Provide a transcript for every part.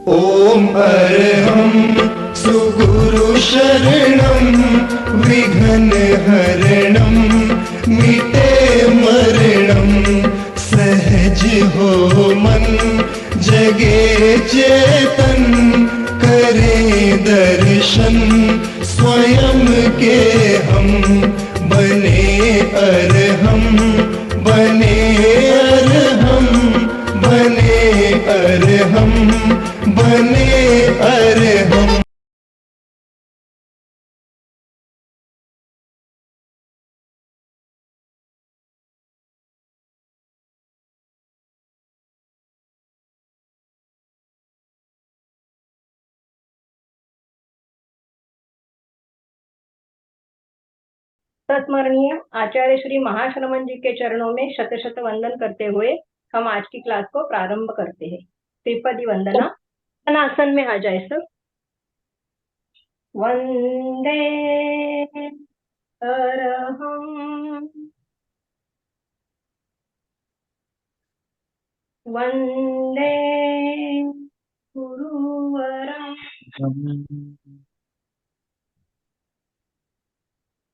ॐ अर्हं सुगुरु शरणं विघ्नहरणं मिटे मरणं सहज हो मन जगे चेतन करे दर्शन स्वयं के हम बने अर्हम बने अर्हम बने अर्हम बने अर्हम। स्मरणीय आचार्य श्री महाश्रमण जी के चरणों में शत शत वंदन करते हुए हम आज की क्लास को प्रारंभ करते हैं। त्रिपदी वंदना, आसन में आ जाए सब। वंदे अर्हं वंदे गुरुवरं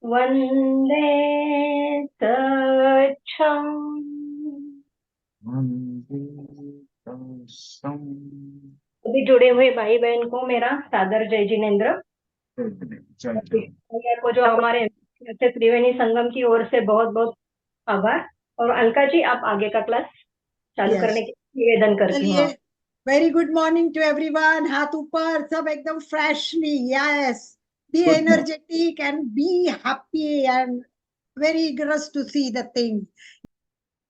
वंदे सच्छं अभी जुड़े हुए भाई बहन को मेरा सादर जय जिनेन्द्र। को जो हमारे त्रिवेणी संगम की ओर से बहुत बहुत आभार। और अलका जी, आप आगे का क्लास चालू करने के निवेदन करती हूँ। Very good morning to everyone. हाथ ऊपर, सब एकदम freshly. Yes, be energetic and be happy and very इगरस टू सी द थिंग।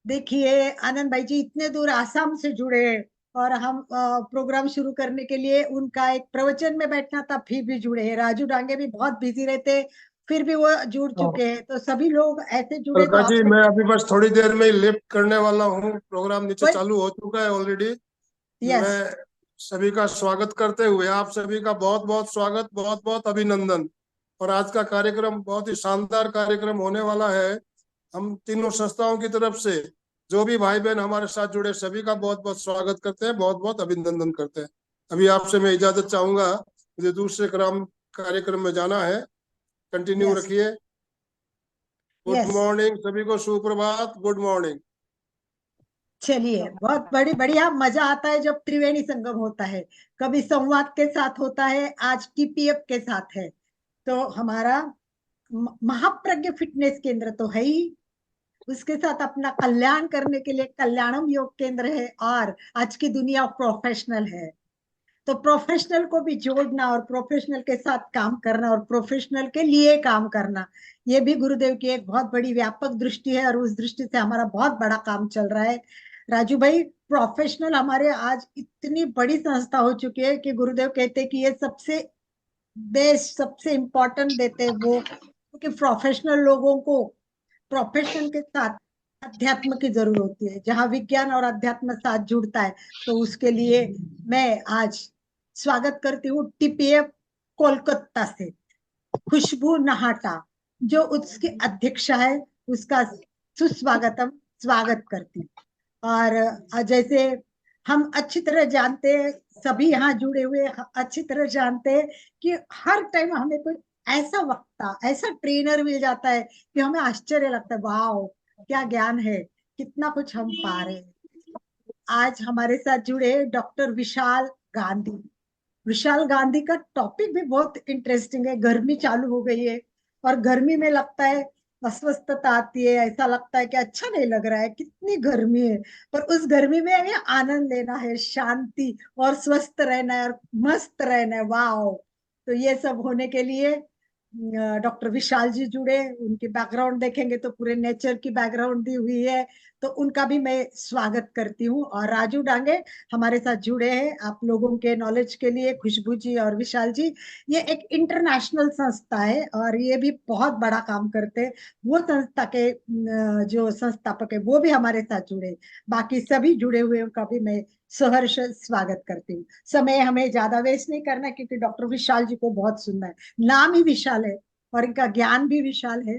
देखिए, आनंद भाई जी इतने दूर आसाम से जुड़े और हम प्रोग्राम शुरू करने के लिए उनका एक प्रवचन में बैठना था, फिर भी जुड़े हैं। राजू डांगे भी बहुत बिजी रहते, फिर भी वो जुड़ चुके हैं। तो सभी लोग ऐसे जुड़े। तो जी, मैं अभी बस थोड़ी देर में लिफ्ट करने वाला हूँ। प्रोग्राम नीचे चालू हो चुका है ऑलरेडी। मैं सभी का स्वागत करते हुए आप सभी का बहुत बहुत स्वागत, बहुत बहुत अभिनंदन। और आज का कार्यक्रम बहुत ही शानदार कार्यक्रम होने वाला है। हम तीनों संस्थाओं की तरफ से जो भी भाई बहन हमारे साथ जुड़े सभी का बहुत बहुत स्वागत करते हैं, बहुत बहुत अभिनंदन करते हैं। अभी आपसे मैं इजाजत चाहूंगा, मुझे दूसरे कार्यक्रम में जाना है। कंटिन्यू रखिए। गुड मॉर्निंग सभी को, सुप्रभात, गुड मॉर्निंग। चलिए, बहुत बढ़िया मजा आता है जब त्रिवेणी संगम होता है। कभी संवाद के साथ होता है, आज टीपीएफ के साथ है। तो हमारा महाप्रज्ञ फिटनेस केंद्र तो है ही, उसके साथ अपना कल्याण करने के लिए कल्याणम योग केंद्र है। और आज की दुनिया प्रोफेशनल है, तो प्रोफेशनल को भी जोड़ना और प्रोफेशनल के साथ काम करना और प्रोफेशनल के लिए काम करना, ये भी गुरुदेव की एक बहुत बड़ी व्यापक दृष्टि है। और उस दृष्टि से हमारा बहुत बड़ा काम चल रहा है। राजू भाई, प्रोफेशनल हमारे आज इतनी बड़ी संस्था हो चुकी है कि गुरुदेव कहते हैं कि ये सबसे बेस्ट, सबसे इम्पोर्टेंट देते हैं वो, क्योंकि प्रोफेशनल लोगों को प्रोफेशन के साथ अध्यात्म की जरूरत होती है। जहां विज्ञान और अध्यात्म साथ जुड़ता है, तो उसके लिए मैं आज स्वागत करती हूँ टीपीएफ कोलकाता से खुशबू नहाटा, जो उसकी अध्यक्षा है, उसका सुस्वागतम स्वागत करती हूँ। और जैसे हम अच्छी तरह जानते हैं, सभी यहाँ जुड़े हुए अच्छी तरह जानते हैं कि हर टाइम हमें कोई ऐसा वक्ता, ऐसा ट्रेनर मिल जाता है कि हमें आश्चर्य लगता है, वाह क्या ज्ञान है, कितना कुछ हम पा रहे हैं। आज हमारे साथ जुड़े डॉक्टर विशाल गांधी। विशाल गांधी का टॉपिक भी बहुत इंटरेस्टिंग है। गर्मी चालू हो गई है और गर्मी में लगता है अस्वस्थता आती है, ऐसा लगता है कि अच्छा नहीं लग रहा है, कितनी गर्मी है। पर उस गर्मी में हमें आनंद लेना है, शांति और स्वस्थ रहना है और मस्त रहना है। वाह! तो ये सब होने के लिए डॉक्टर विशाल जी जुड़े। उनकी बैकग्राउंड देखेंगे तो पूरे नेचर की बैकग्राउंड दी हुई है, तो उनका भी मैं स्वागत करती हूँ। और राजू डांगे हमारे साथ जुड़े हैं। आप लोगों के नॉलेज के लिए, खुशबू जी और विशाल जी, ये एक इंटरनेशनल संस्था है और ये भी बहुत बड़ा काम करते हैं। वो संस्था के जो संस्थापक है वो भी हमारे साथ जुड़े। बाकी सभी जुड़े हुए का भी मैं सहर्ष स्वागत करती हूँ। समय हमें ज्यादा वेस्ट नहीं करना, क्योंकि डॉक्टर विशाल जी को बहुत सुनना है। नाम ही विशाल है और इनका ज्ञान भी विशाल है।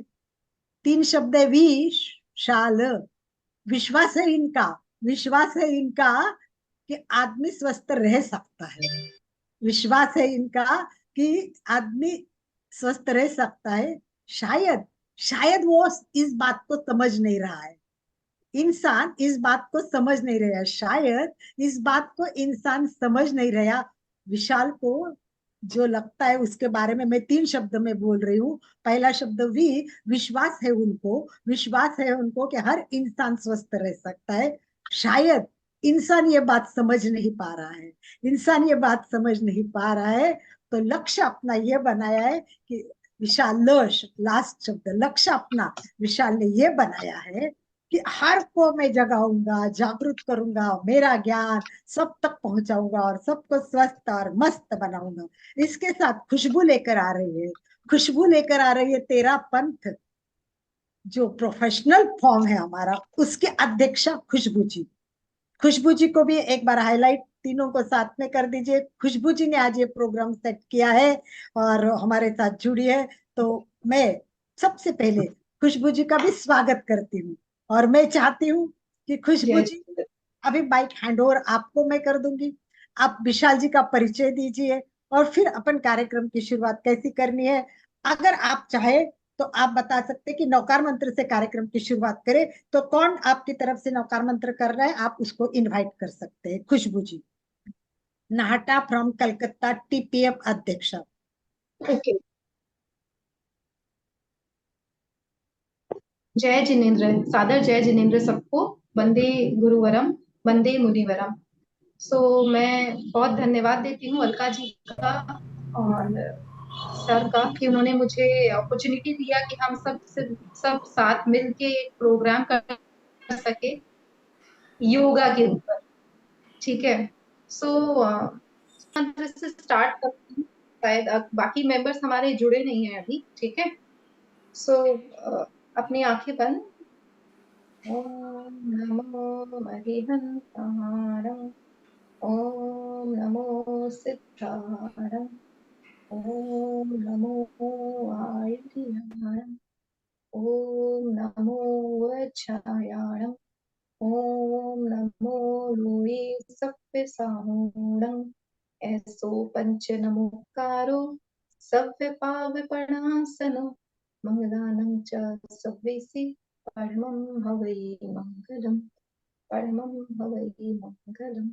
3 शब्द है, विशाल। विश्वास है इनका कि आदमी स्वस्थ रह सकता है। विश्वास है इनका कि आदमी स्वस्थ रह सकता है। शायद शायद वो इस बात को समझ नहीं रहा है, इंसान इस बात को समझ नहीं रहा, शायद इस बात को इंसान समझ नहीं रहा। विशाल को जो लगता है उसके बारे में मैं 3 शब्द में बोल रही हूँ। पहला शब्द विश्वास है उनको, विश्वास है उनको कि हर इंसान स्वस्थ रह सकता है। शायद इंसान ये बात समझ नहीं पा रहा है, इंसान ये बात समझ नहीं पा रहा है। तो लक्ष्य अपना ये बनाया है कि विशाल, लास्ट शब्द, लक्ष्य अपना विशाल ने ये बनाया है कि हर को मैं जगाऊंगा, जागरूक करूंगा, मेरा ज्ञान सब तक पहुंचाऊंगा और सबको स्वस्थ और मस्त बनाऊंगा। इसके साथ खुशबू लेकर आ रही है, खुशबू लेकर आ रही है तेरा पंथ, जो प्रोफेशनल फॉर्म है हमारा, उसके अध्यक्षा खुशबू जी। खुशबू जी को भी एक बार हाईलाइट तीनों को साथ में कर दीजिए। खुशबू जी ने आज ये प्रोग्राम सेट किया है और हमारे साथ जुड़ी है, तो मैं सबसे पहले खुशबू जी का भी स्वागत करती हूँ। और मैं चाहती हूँ कि खुशबू जी, अभी माइक हैंड ओवर आपको मैं कर दूंगी, आप विशाल जी का परिचय दीजिए और फिर अपन कार्यक्रम की शुरुआत कैसी करनी है। अगर आप चाहे तो आप बता सकते कि नौकार मंत्र से कार्यक्रम की शुरुआत करें, तो कौन आपकी तरफ से नौकार मंत्र कर रहा है, आप उसको इनवाइट कर सकते हैं। खुशबू जी, नाहटा फ्रॉम कलकत्ता, टीपीएफ अध्यक्ष। ओके। जय जिनेन्द्र, सादर जय जिनेन्द्र सबको। वंदे गुरुवरम, वंदे मुनिवरम। मैं बहुत धन्यवाद देती हूँ अलका जी का और सर का कि उन्होंने मुझे अपॉर्चुनिटी दिया कि हम सब साथ मिल के एक प्रोग्राम कर सके योगा के ऊपर। ठीक है, मंत्र से स्टार्ट करती हूँ, शायद बाकी मेंबर्स हमारे जुड़े नहीं हैं अभी। ठीक है, अपनी आंखें बंद। ओम नमो हरिहंसारं, ओम नमो सिद्धारं, ओम नमो आयुर्यं, ओम नमो वज्रायाणं, ओम नमो लोये सप्पसाहूणं। ऐसो पंच नमोकारो सव्यपाविपणासनो मंगलानं च सव्येसि परमं हवै मंगलम्, परमं हवै मंगलम्,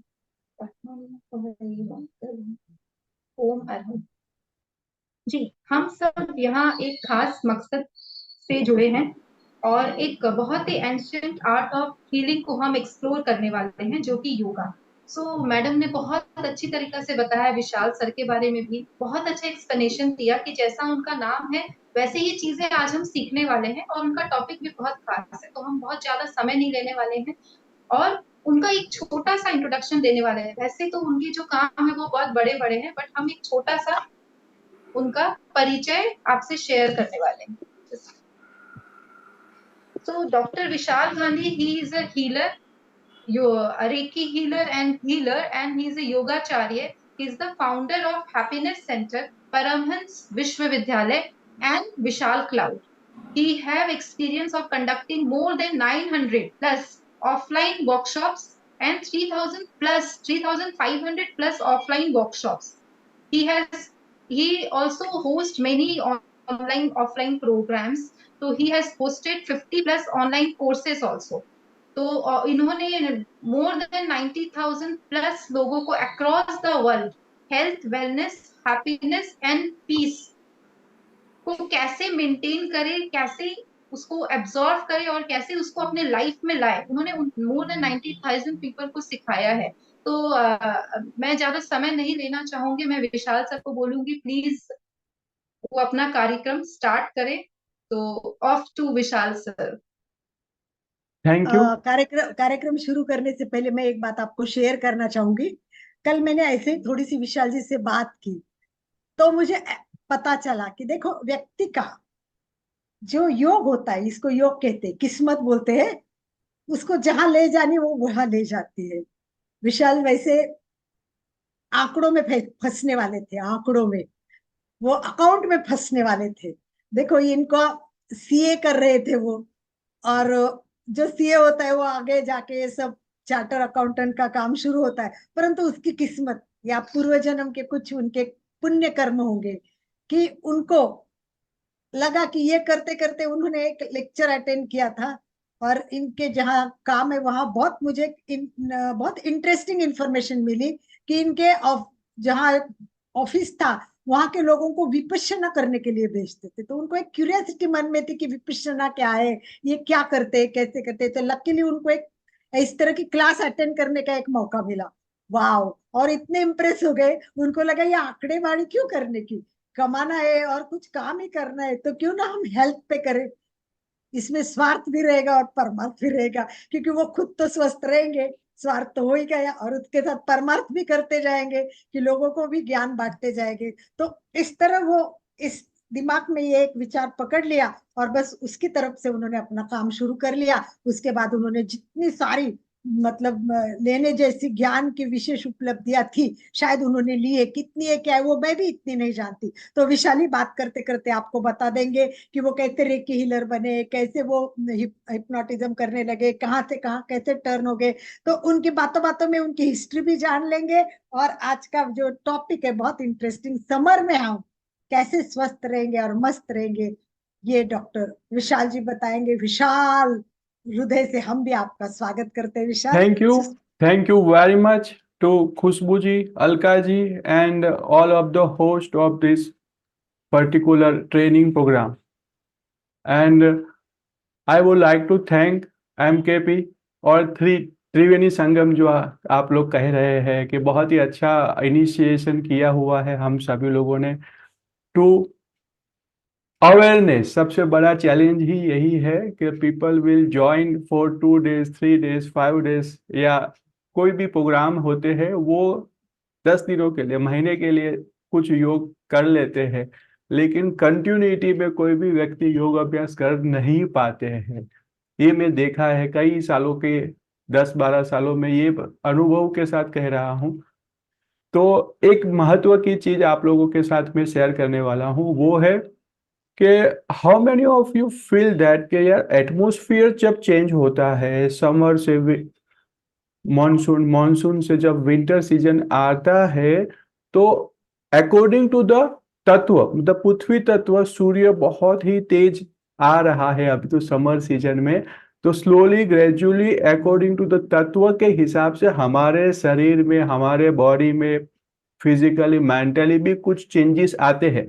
परमं हवै मंगलम्। ओम अरहं। जी, हम सब यहाँ एक खास मकसद से जुड़े हैं और एक बहुत ही एंशिएंट आर्ट ऑफ हीलिंग को हम एक्सप्लोर करने वाले हैं, जो कि योगा। मैडम ने बहुत अच्छी तरीके से बताया, विशाल सर के बारे में भी बहुत अच्छा एक्सप्लेनेशन दिया कि जैसा उनका नाम है वैसे ही चीजें आज हम सीखने वाले हैं और उनका टॉपिक भी बहुत खास है, तो हम बहुत ज्यादा समय नहीं लेने वाले हैं और उनका एक छोटा सा इंट्रोडक्शन देने वाले हैं। वैसे तो उनके जो काम है वो बहुत बड़े बड़े हैं, बट हम एक छोटा सा उनका परिचय आपसे शेयर करने वाले हैं। Dr. Vishal Gandhi, he is a healer, a Reiki healer and he is a Yogacharya. He is the founder of Happiness Center, Paramhans Vishwavidyalaya and Vishal Cloud. He have experience of conducting more than 900 plus offline workshops and 3,500 plus offline workshops. He also hosts many online offline programs. So he has hosted 50 plus online courses also. तो इन्होंने more than 90,000 plus लोगों को across the world health, wellness, happiness and peace को कैसे maintain करे, कैसे उसको absorb करे और कैसे उसको अपने लाइफ में लाए, उन्होंने more than 90,000 people को सिखाया है। तो मैं ज्यादा समय नहीं लेना चाहूंगी, मैं विशाल सर को बोलूंगी प्लीज वो अपना कार्यक्रम स्टार्ट करे। तो off to Vishal sir. Thank you. कार्यक्रम शुरू करने से पहले मैं एक बात आपको शेयर करना चाहूंगी। कल मैंने ऐसे ही थोड़ी सी विशाल जी से बात की तो मुझे पता चला कि देखो, व्यक्ति का जो योग होता है, इसको योग कहते हैं, किस्मत बोलते हैं, उसको जहां ले जानी वो वहां ले जाती है। विशाल वैसे आंकड़ों में फंसने वाले थे, आंकड़ों में, वो अकाउंट में फंसने वाले थे। देखो, इनको सीए कर रहे थे वो, और जो सीए होता है वो आगे जाके सब चार्टर अकाउंटेंट का काम शुरू होता है, परंतु उसकी किस्मत या पूर्व जन्म के कुछ उनके पुण्य कर्म होंगे कि उनको लगा कि ये करते करते उन्होंने एक लेक्चर अटेंड किया था और इनके जहाँ काम है वहां बहुत मुझे बहुत इंटरेस्टिंग इंफॉर्मेशन मिली कि इनके जहाँ ऑफिस था वहां के लोगों को विपश्यना करने के लिए भेजते थे। तो उनको एक क्यूरियोसिटी मन में थी कि विपश्यना क्या है, ये क्या करते हैं, कैसे करते हैं। तो लकीली उनको एक इस तरह की क्लास अटेंड करने का एक मौका मिला। वाह! और इतने इम्प्रेस हो गए, उनको लगा ये आंकड़ेबाजी क्यों करने की, कमाना है और कुछ काम ही करना है, तो क्यों ना हम हेल्थ पे करें, इसमें स्वार्थ भी रहेगा और परमार्थ भी रहेगा, क्योंकि वो खुद तो स्वस्थ रहेंगे, स्वार्थ तो हो ही गया, और उसके साथ परमार्थ भी करते जाएंगे कि लोगों को भी ज्ञान बांटते जाएंगे। तो इस तरह वो इस दिमाग में ये एक विचार पकड़ लिया और बस उसकी तरफ से उन्होंने अपना काम शुरू कर लिया। उसके बाद उन्होंने जितनी सारी मतलब लेने जैसी ज्ञान की विशेष उपलब्धियां थी शायद उन्होंने ली है, कितनी है क्या है वो मैं भी इतनी नहीं जानती। तो विशाली बात करते करते आपको बता देंगे कि वो कैसे रेकी हीलर बने, कैसे वो हिप्नोटिज्म करने लगे, कहाँ से कहाँ कैसे टर्न हो गए। तो उनकी बातों बातों में उनकी हिस्ट्री भी जान लेंगे। और आज का जो टॉपिक है बहुत इंटरेस्टिंग, समर में हम कैसे स्वस्थ रहेंगे और मस्त रहेंगे, ये डॉक्टर विशाल जी बताएंगे। विशाल, हृदय से हम भी आपका स्वागत करते हैं विशाल। Thank you very much to Khushbu ji, Alka ji, and all of the host of this particular training program. And I would like to thank MKP और त्रिवेणी संगम जो आप लोग कह रहे हैं कि बहुत ही अच्छा इनिशिएशन किया हुआ है हम सभी लोगों ने टू अवेयरनेस। सबसे बड़ा चैलेंज ही यही है कि people will join for 2 days 3 days 5 days या कोई भी प्रोग्राम होते हैं वो 10 दिनों के लिए, महीने के लिए कुछ योग कर लेते हैं, लेकिन कंटिन्यूटी में कोई भी व्यक्ति योग अभ्यास कर नहीं पाते हैं। ये मैं देखा है कई सालों के 10-12 सालों में, ये अनुभव के साथ कह रहा हूँ। तो एक महत्व की चीज आप लोगों के साथ में शेयर करने वाला हूँ, वो है कि how many of you feel that कि यार एटमोस्फियर जब चेंज होता है, समर से मॉनसून से जब विंटर सीजन आता है, तो अकॉर्डिंग टू द तत्व, मतलब पृथ्वी तत्व, सूर्य बहुत ही तेज आ रहा है अभी तो समर सीजन में, तो slowly gradually according to the तत्व के हिसाब से हमारे शरीर में, हमारे बॉडी में फिजिकली मेंटली भी कुछ चेंजेस आते हैं।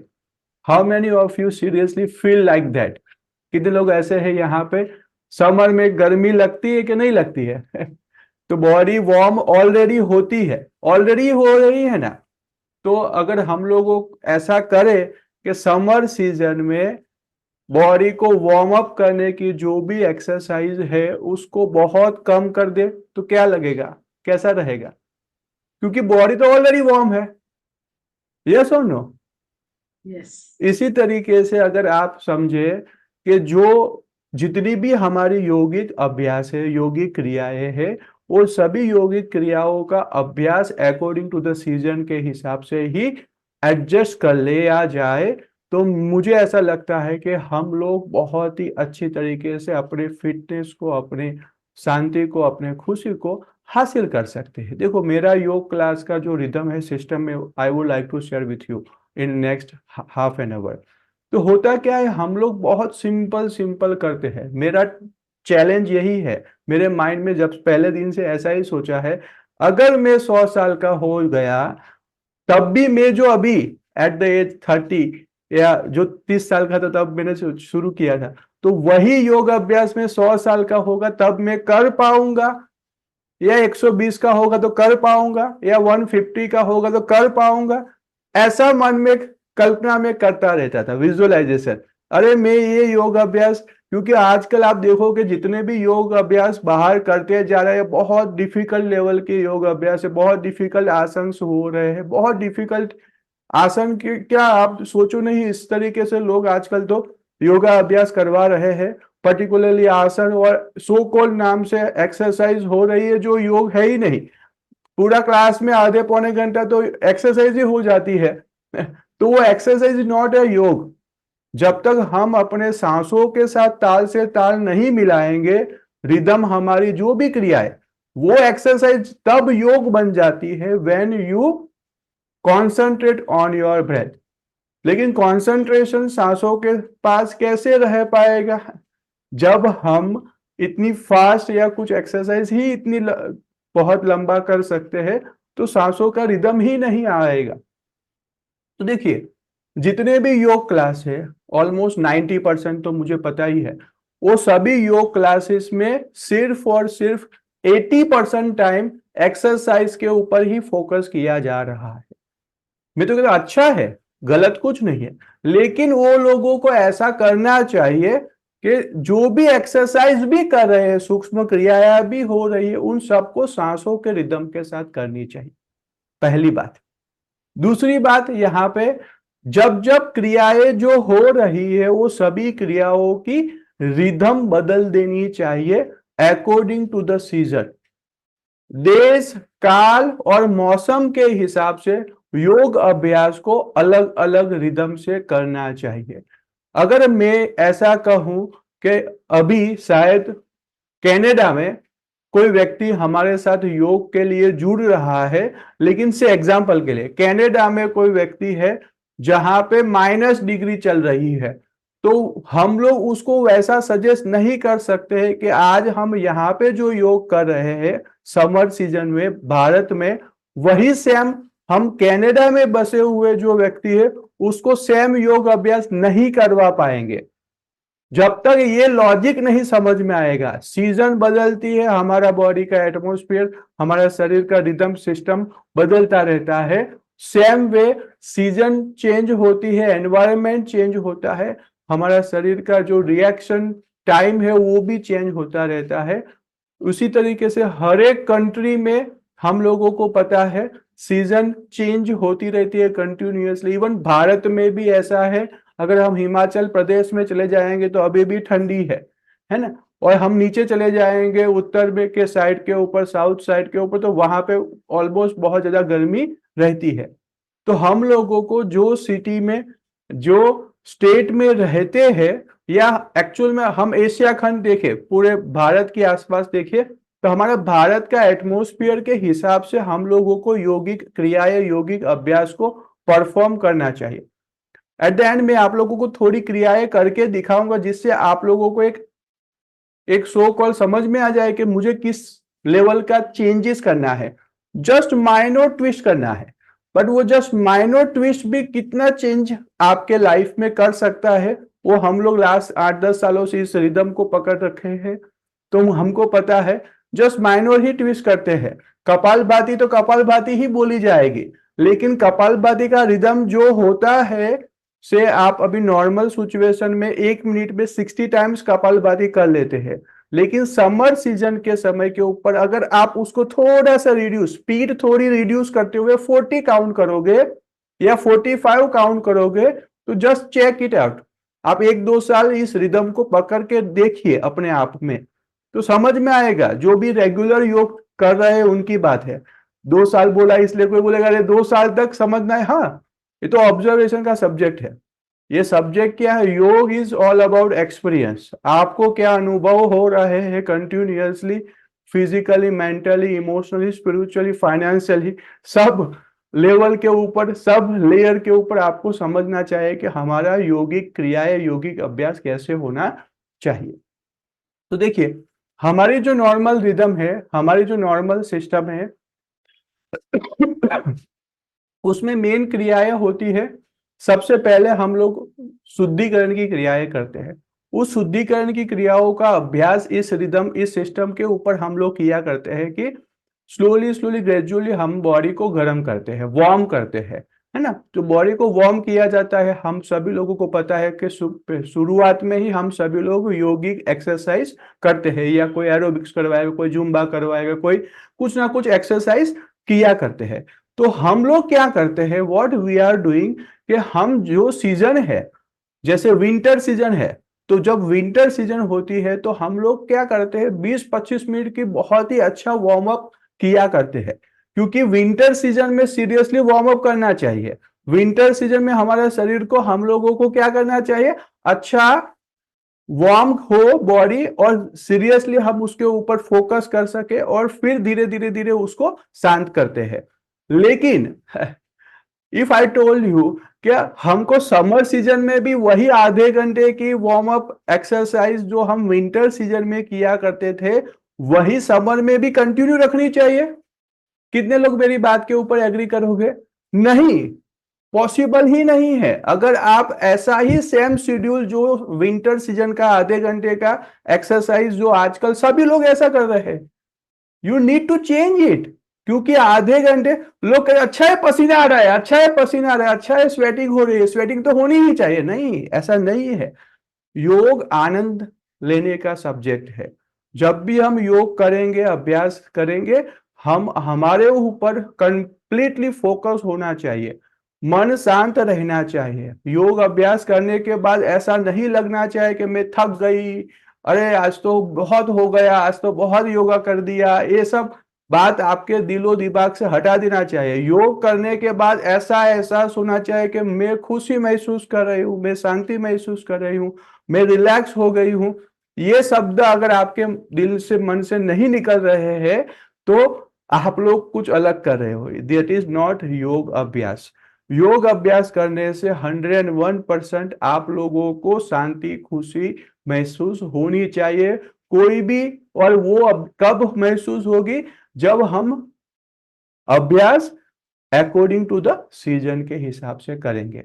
How many of you seriously feel like that? कितने लोग ऐसे हैं यहाँ पे समर में गर्मी लगती है कि नहीं लगती है? तो बॉडी वार्म ऑलरेडी होती है, ऑलरेडी हो रही है ना। तो अगर हम लोगों ऐसा करें कि समर सीजन में बॉडी को वार्म अप करने की जो भी एक्सरसाइज है उसको बहुत कम कर दे, तो क्या लगेगा, कैसा रहेगा? क्योंकि बॉडी तो ऑलरेडी वार्म है। यस और नो? यस। इसी तरीके से अगर आप समझे कि जो जितनी भी हमारी योगिक अभ्यास है, योगिक क्रियाएं हैं, वो सभी योगिक क्रियाओं का अभ्यास अकॉर्डिंग टू द सीजन के हिसाब से ही एडजस्ट कर लिया जाए, तो मुझे ऐसा लगता है कि हम लोग बहुत ही अच्छी तरीके से अपने फिटनेस को, अपने शांति को, अपने खुशी को हासिल कर सकते हैं। देखो, मेरा योग क्लास का जो रिदम है, सिस्टम में, I would like to share with you in next half an hour. तो होता क्या है, हम लोग बहुत सिंपल करते हैं। मेरा चैलेंज यही है, मेरे माइंड में जब पहले दिन से ऐसा ही सोचा है, अगर मैं 100 साल का हो गया तब भी मैं जो अभी एट द एज 30 या जो 30 साल का था तब मैंने शुरू किया था, तो वही योग अभ्यास में 100 साल का होगा तब मैं कर पाऊंगा, या 120 का होगा तो कर पाऊंगा, या 150 का होगा तो कर पाऊंगा। ऐसा मन में कल्पना में करता रहता था, विजुअलाइजेशन। अरे मैं ये योग अभ्यास, क्योंकि आजकल आप देखोगे जितने भी योग अभ्यास बाहर करते जा रहे हैं, बहुत डिफिकल्ट लेवल के योग अभ्यास है, बहुत डिफिकल्ट आसन हो रहे हैं, बहुत डिफिकल्ट आसन के, क्या आप सोचो नहीं, इस तरीके से लोग आजकल तो योगा अभ्यास करवा रहे हैं। पर्टिकुलरली आसन और सो कॉल्ड नाम से एक्सरसाइज हो रही है जो योग है ही नहीं। पूरा क्लास में आधे पौने घंटा तो एक्सरसाइज ही हो जाती है तो वो एक्सरसाइज नॉट ए योग। जब तक हम अपने सांसों के साथ ताल से ताल नहीं मिलाएंगे, रिदम हमारी जो भी क्रिया है, वो एक्सरसाइज तब योग बन जाती है when you concentrate on your breath. लेकिन कॉन्सेंट्रेशन सांसों के पास कैसे रह पाएगा जब हम इतनी फास्ट या कुछ एक्सरसाइज ही इतनी बहुत लंबा कर सकते हैं, तो सांसों का रिदम ही नहीं आएगा। तो देखिए, जितने भी योग क्लास है, ऑलमोस्ट 90% तो मुझे पता ही है, वो सभी योग क्लासेस में सिर्फ और सिर्फ 80% टाइम एक्सरसाइज के ऊपर ही फोकस किया जा रहा है। मैं तो कहता अच्छा है, गलत कुछ नहीं है, लेकिन वो लोगों को ऐसा करना चाहिए कि जो भी एक्सरसाइज भी कर रहे हैं, सूक्ष्म क्रियाएं भी हो रही है, उन सबको सांसों के रिदम के साथ करनी चाहिए, पहली बात। दूसरी बात, यहाँ पे जब जब क्रियाएं जो हो रही है, वो सभी क्रियाओं की रिदम बदल देनी चाहिए अकॉर्डिंग टू द सीजन। देश, काल और मौसम के हिसाब से योग अभ्यास को अलग अलग रिदम से करना चाहिए। अगर मैं ऐसा कहूं कि अभी शायद कनाडा में कोई व्यक्ति हमारे साथ योग के लिए जुड़ रहा है, लेकिन से एग्जांपल के लिए कनाडा में कोई व्यक्ति है जहां पे -डिग्री चल रही है, तो हम लोग उसको वैसा सजेस्ट नहीं कर सकते हैं कि आज हम यहाँ पे जो योग कर रहे हैं समर सीजन में भारत में, वही सेम हम कनाडा में बसे हुए जो व्यक्ति है उसको सेम योग अभ्यास नहीं करवा पाएंगे। जब तक ये लॉजिक नहीं समझ में आएगा, सीजन बदलती है, हमारा बॉडी का एटमॉस्फेयर, हमारा शरीर का रिदम सिस्टम बदलता रहता है, सेम वे सीजन चेंज होती है, एनवायरनमेंट चेंज होता है, हमारा शरीर का जो रिएक्शन टाइम है वो भी चेंज होता रहता है। उसी तरीके से हर एक कंट्री में हम लोगों को पता है सीजन चेंज होती रहती है कंटिन्यूअसली। इवन भारत में भी ऐसा है, अगर हम हिमाचल प्रदेश में चले जाएंगे तो अभी भी ठंडी है ना, और हम नीचे चले जाएंगे उत्तर में के साइड के ऊपर, साउथ साइड के ऊपर, तो वहां पे ऑलमोस्ट बहुत ज्यादा गर्मी रहती है। तो हम लोगों को जो सिटी में, जो स्टेट में रहते हैं, या एक्चुअल में हम एशिया खंड देखें, पूरे भारत के आसपास देखिए, तो हमारा भारत का एटमॉस्फेयर के हिसाब से हम लोगों को यौगिक क्रियाएं, यौगिक अभ्यास को परफॉर्म करना चाहिए। एट द एंड में आप लोगों को थोड़ी क्रियाएं करके दिखाऊंगा जिससे आप लोगों को एक सो कॉल समझ में आ जाए कि मुझे किस लेवल का चेंजेस करना है। जस्ट माइनर ट्विस्ट करना है, बट वो जस्ट माइनर ट्विस्ट भी कितना चेंज आपके लाइफ में कर सकता है, वो हम लोग लास्ट 8-10 सालों से इस रिदम को पकड़ रखे हैं, तो हमको पता है जस्ट माइनर ही ट्विस्ट करते हैं। कपालभाति तो कपालभाति ही बोली जाएगी, लेकिन कपालभाति का रिदम जो होता है से आप अभी नॉर्मल सिचुएशन में 1 मिनट में 60 टाइम्स कपालभाति कर लेते हैं, लेकिन समर सीजन के समय के ऊपर अगर आप उसको थोड़ा सा रिड्यूस, स्पीड थोड़ी रिड्यूस करते हुए 40 काउंट करोगे या 45 काउंट करोगे, तो जस्ट चेक इट आउट। आप 1-2 साल इस रिदम को पकड़ के देखिए अपने आप में, तो समझ में आएगा। जो भी रेगुलर योग कर रहे हैं उनकी बात है। 2 साल बोला इसलिए कोई बोलेगा अरे 2 साल तक समझना है, हाँ ये तो ऑब्जर्वेशन का सब्जेक्ट है। ये सब्जेक्ट क्या है? योग इज ऑल अबाउट एक्सपीरियंस। आपको क्या अनुभव हो रहे हैं continuously, physically, mentally, emotionally, spiritually, financially, sub level के ऊपर, सब लेयर के ऊपर आपको समझना चाहिए कि हमारा यौगिक क्रियाएं, यौगिक अभ्यास कैसे होना चाहिए। तो देखिए, हमारी जो नॉर्मल रिदम है, हमारी जो नॉर्मल सिस्टम है, उसमें मेन क्रियाएं होती है। सबसे पहले हम लोग शुद्धिकरण की क्रियाएं करते हैं। उस शुद्धिकरण की क्रियाओं का अभ्यास इस रिदम, इस सिस्टम के ऊपर हम लोग किया करते हैं कि स्लोली स्लोली ग्रेजुअली हम बॉडी को गर्म करते हैं, वार्म करते हैं, है ना। तो बॉडी को वार्म किया जाता है। हम सभी लोगों को पता है कि शुरुआत में ही हम सभी लोग योगिक एक्सरसाइज करते हैं, या कोई एरोबिक्स करवाएगा, कोई जुम्बा करवाएगा, कोई कुछ ना कुछ एक्सरसाइज किया करते हैं। तो हम लोग क्या करते हैं, व्हाट वी आर डूइंग, कि हम जो सीजन है, जैसे विंटर सीजन है, तो जब विंटर सीजन होती है तो हम लोग क्या करते हैं, 20-25 मिनट की बहुत ही अच्छा वार्म अप किया करते हैं, क्योंकि विंटर सीजन में सीरियसली वार्म अप करना चाहिए। विंटर सीजन में हमारे शरीर को, हम लोगों को क्या करना चाहिए, अच्छा वार्म हो बॉडी और सीरियसली हम उसके ऊपर फोकस कर सके और फिर धीरे धीरे धीरे उसको शांत करते हैं। लेकिन इफ आई टोल्ड यू क्या हमको समर सीजन में भी वही आधे घंटे की वार्म अप एक्सरसाइज जो हम विंटर सीजन में किया करते थे वही समर में भी कंटिन्यू रखनी चाहिए? कितने लोग मेरी बात के ऊपर एग्री करोगे? नहीं, पॉसिबल ही नहीं है। अगर आप ऐसा ही सेम शेड्यूल जो विंटर सीजन का आधे घंटे का एक्सरसाइज जो आजकल सभी लोग ऐसा कर रहे हैं, you need to change it. क्योंकि आधे घंटे लोग कहे अच्छा है पसीना आ रहा है, अच्छा है पसीना आ रहा है, अच्छा है स्वेटिंग हो रही है, स्वेटिंग तो होनी ही चाहिए। नहीं, ऐसा नहीं है। योग आनंद लेने का सब्जेक्ट है। जब भी हम योग करेंगे, अभ्यास करेंगे, हम हमारे ऊपर कंप्लीटली फोकस होना चाहिए, मन शांत रहना चाहिए। योग अभ्यास करने के बाद ऐसा नहीं लगना चाहिए कि मैं थक गई, अरे आज तो बहुत हो गया, आज तो बहुत योगा कर दिया। ये सब बात आपके दिलो दिमाग से हटा देना चाहिए। योग करने के बाद ऐसा एहसास होना चाहिए कि मैं खुशी महसूस कर रही हूँ, मैं शांति महसूस कर रही हूँ, मैं रिलैक्स हो गई हूँ। ये शब्द अगर आपके दिल से मन से नहीं निकल रहे हैं तो आप लोग कुछ अलग कर रहे हो। दैट इज नॉट योग अभ्यास। योग अभ्यास करने से 101% आप लोगों को शांति खुशी महसूस होनी चाहिए कोई भी। और वो अब कब महसूस होगी? जब हम अभ्यास अकॉर्डिंग टू द सीजन के हिसाब से करेंगे।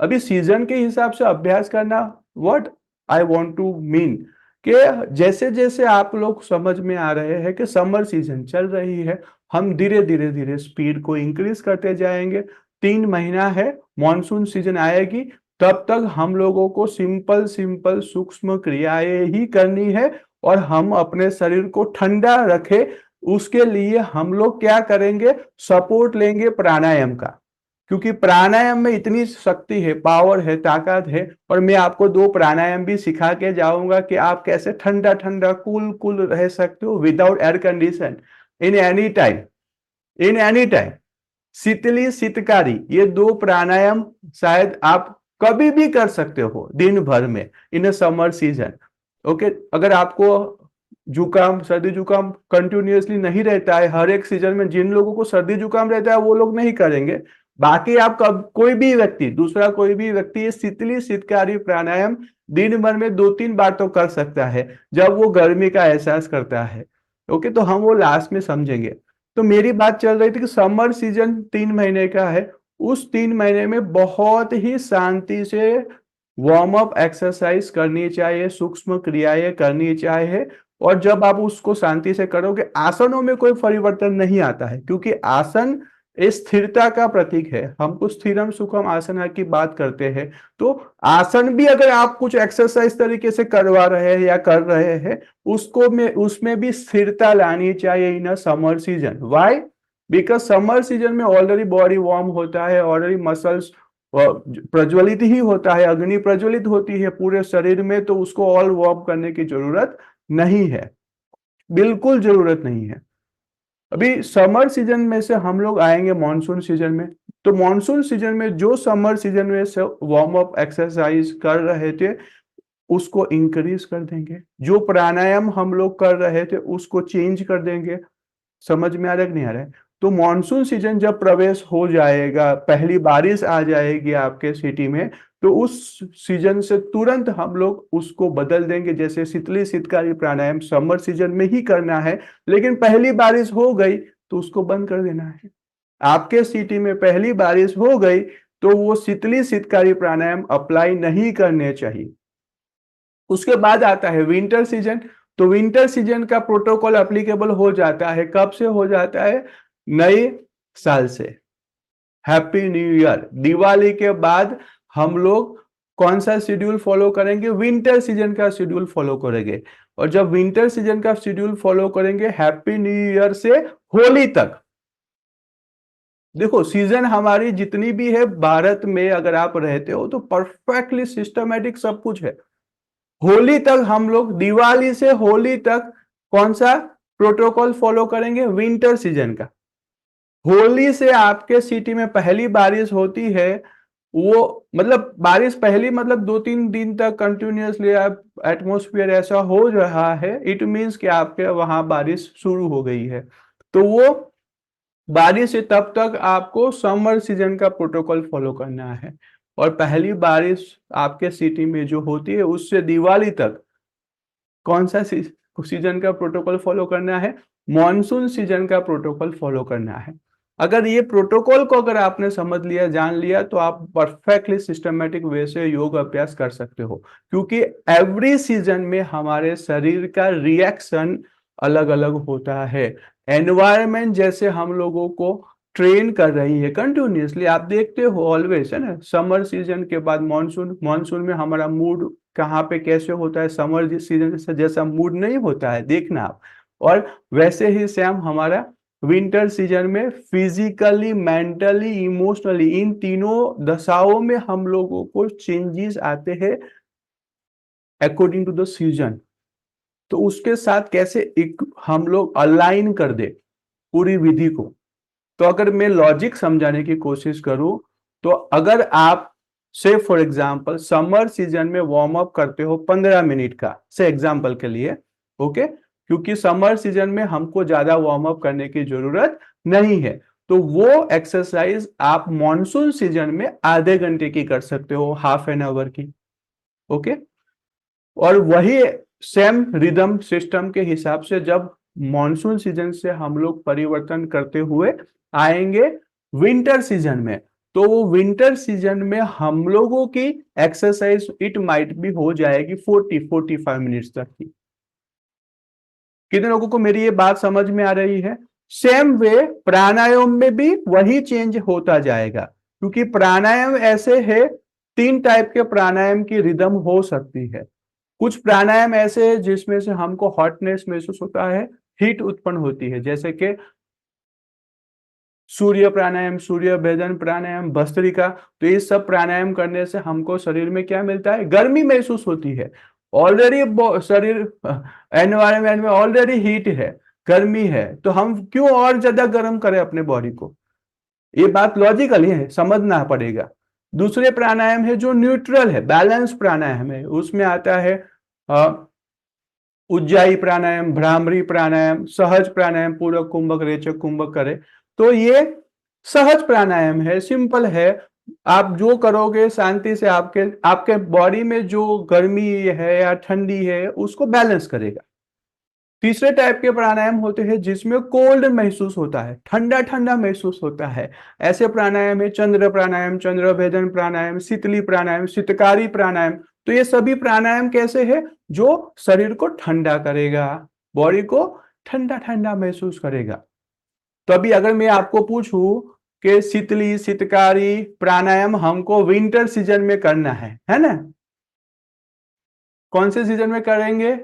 अभी सीजन के हिसाब से अभ्यास करना, what I want to mean कि जैसे जैसे आप लोग समझ में आ रहे हैं कि समर सीजन चल रही है, हम धीरे धीरे धीरे स्पीड को इंक्रीज करते जाएंगे। 3 महीना है, मॉनसून सीजन आएगी, तब तक हम लोगों को सिंपल सिंपल सूक्ष्म क्रियाएं ही करनी है। और हम अपने शरीर को ठंडा रखें, उसके लिए हम लोग क्या करेंगे? सपोर्ट लेंगे प्राणायाम का। क्योंकि प्राणायाम में इतनी शक्ति है, पावर है, ताकत है। और मैं आपको 2 प्राणायाम भी सिखा के जाऊंगा कि आप कैसे ठंडा ठंडा कूल कूल रह सकते हो without air condition in any time, in any time. Sheetali Sheetkari, ये 2 प्राणायाम शायद आप कभी भी कर सकते हो दिन भर में इन समर सीजन। ओके, अगर आपको जुकाम सर्दी जुकाम कंटिन्यूअसली नहीं रहता है, हर एक सीजन में जिन लोगों को सर्दी जुकाम रहता है वो लोग नहीं करेंगे। बाकी आप कोई भी व्यक्ति, दूसरा कोई भी व्यक्ति ये शीतली शीतकारी प्राणायाम दिन भर में 2-3 बार तो कर सकता है जब वो गर्मी का एहसास करता है। ओके, तो हम वो लास्ट में समझेंगे। तो मेरी बात चल रही थी कि समर सीजन 3 महीने का है, उस 3 महीने में बहुत ही शांति से वार्म अप एक्सरसाइज करनी चाहिए, सूक्ष्म क्रियाएं करनी चाहिए। और जब आप उसको शांति से करोगे, आसनों में कोई परिवर्तन नहीं आता है, क्योंकि आसन स्थिरता का प्रतीक है। हम कुछ स्थिरम सुखम आसन की बात करते हैं, तो आसन भी अगर आप कुछ एक्सरसाइज तरीके से करवा रहे हैं या कर रहे हैं, उसमें भी स्थिरता लानी चाहिए in summer season. Why? Because summer season में ऑलरेडी बॉडी वार्म होता है, ऑलरेडी मसल्स प्रज्वलित ही होता है, अग्नि प्रज्वलित होती है पूरे शरीर में, तो उसको ऑल वार्म करने की जरूरत नहीं है, बिल्कुल जरूरत नहीं है। अभी समर सीजन में से हम लोग आएंगे मॉनसून सीजन में। तो मॉनसून सीजन में जो समर सीजन में से वार्म अप एक्सरसाइज कर रहे थे उसको इंक्रीज कर देंगे, जो प्राणायाम हम लोग कर रहे थे उसको चेंज कर देंगे। समझ में आ रहा है कि नहीं आ रहा है? तो मॉनसून सीजन जब प्रवेश हो जाएगा, पहली बारिश आ जाएगी आपके सिटी में, तो उस सीजन से तुरंत हम लोग उसको बदल देंगे। जैसे शीतली शीतकारी प्राणायाम समर सीजन में ही करना है, लेकिन पहली बारिश हो गई तो उसको बंद कर देना है। आपके सिटी में पहली बारिश हो गई तो वो शीतली शीतकारी प्राणायाम अप्लाई नहीं करने चाहिए। उसके बाद आता है विंटर सीजन। तो विंटर सीजन का प्रोटोकॉल एप्लीकेबल हो जाता है, कब से हो जाता है? नए साल से, हैप्पी न्यू ईयर। दिवाली के बाद हम लोग कौन सा शेड्यूल फॉलो करेंगे? विंटर सीजन का शेड्यूल फॉलो करेंगे। और जब विंटर सीजन का शेड्यूल फॉलो करेंगे, हैप्पी न्यू ईयर से होली तक, देखो सीजन हमारी जितनी भी है भारत में, अगर आप रहते हो तो परफेक्टली सिस्टमेटिक सब कुछ है। होली तक हम लोग, दिवाली से होली तक कौन सा प्रोटोकॉल फॉलो करेंगे? विंटर सीजन का। होली से आपके सिटी में पहली बारिश होती है वो मतलब बारिश पहली मतलब 2-3 दिन तक कंटिन्यूअसली एटमॉस्फेयर ऐसा हो रहा है, इट मीन्स कि आपके वहां बारिश शुरू हो गई है। तो वो बारिश से तब तक आपको समर सीजन का प्रोटोकॉल फॉलो करना है। और पहली बारिश आपके सिटी में जो होती है उससे दिवाली तक कौन सा सीजन का प्रोटोकॉल फॉलो करना है? मॉनसून सीजन का प्रोटोकॉल फॉलो करना है। अगर ये प्रोटोकॉल को अगर आपने समझ लिया, जान लिया, तो आप परफेक्टली सिस्टमेटिक वे से योग अभ्यास कर सकते हो, क्योंकि एवरी सीजन में हमारे शरीर का रिएक्शन अलग अलग होता है। एनवायरमेंट जैसे हम लोगों को ट्रेन कर रही है कंटिन्यूसली, आप देखते हो ऑलवेज, है ना। समर सीजन के बाद मॉनसून, मॉनसून में हमारा मूड कहाँ पे कैसे होता है, समर सीजन से जैसा मूड नहीं होता है, देखना आप। और वैसे ही सेम हमारा विंटर सीजन में फिजिकली, मेंटली, इमोशनली, इन तीनों दशाओं में हम लोगों को चेंजेस आते हैं अकॉर्डिंग टू द सीजन। तो उसके साथ कैसे एक हम लोग अलाइन कर दे पूरी विधि को। तो अगर मैं लॉजिक समझाने की कोशिश करूं, तो अगर आप से फॉर एग्जांपल समर सीजन में वार्म अप करते हो 15 मिनट का, से एग्जांपल के लिए, ओके, क्योंकि समर सीजन में हमको ज्यादा वार्म अप करने की जरूरत नहीं है, तो वो एक्सरसाइज आप मॉनसून सीजन में आधे घंटे की कर सकते हो, हाफ एन आवर की, ओके। और वही सेम रिदम सिस्टम के हिसाब से जब मॉनसून सीजन से हम लोग परिवर्तन करते हुए आएंगे विंटर सीजन में, तो वो विंटर सीजन में हम लोगों की एक्सरसाइज इट माइट भी हो जाएगी 40-45 मिनट्स तक की। कितने लोगों को मेरी ये बात समझ में आ रही है? सेम वे प्राणायाम में भी वही चेंज होता जाएगा, क्योंकि प्राणायाम ऐसे है, 3 टाइप के प्राणायाम की रिदम हो सकती है। कुछ प्राणायाम ऐसे है जिसमें से हमको हॉटनेस महसूस होता है, हीट उत्पन्न होती है, जैसे कि सूर्य प्राणायाम, सूर्य भेदन प्राणायाम, भस्त्रिका। तो ये सब प्राणायाम करने से हमको शरीर में क्या मिलता है? गर्मी महसूस होती है। ऑलरेडी शरीर एनवायरमेंट में ऑलरेडी हीट है, गर्मी है, तो हम क्यों और ज्यादा गर्म करें अपने बॉडी को? ये बात लॉजिकली है, समझना पड़ेगा। दूसरे प्राणायाम है जो न्यूट्रल है, बैलेंस प्राणायाम है, उसमें आता है उज्जाई प्राणायाम, भ्रामरी प्राणायाम, सहज प्राणायाम, पूरक कुंभक, रेचक कुंभक करे। तो ये सहज प्राणायाम है, सिंपल है, आप जो करोगे शांति से आपके आपके बॉडी में जो गर्मी है या ठंडी है उसको बैलेंस करेगा। तीसरे टाइप के प्राणायाम होते हैं जिसमें कोल्ड महसूस होता है, ठंडा ठंडा महसूस होता है। ऐसे प्राणायाम है चंद्र प्राणायाम, चंद्र भेदन प्राणायाम, शीतली प्राणायाम, शीतकारी प्राणायाम। तो ये सभी प्राणायाम कैसे है? जो शरीर को ठंडा करेगा, बॉडी को ठंडा ठंडा महसूस करेगा। तो अभी अगर मैं आपको पूछूं कि शीतली शीतकारी प्राणायाम हमको विंटर सीजन में करना है ना, कौन से सीजन में करेंगे?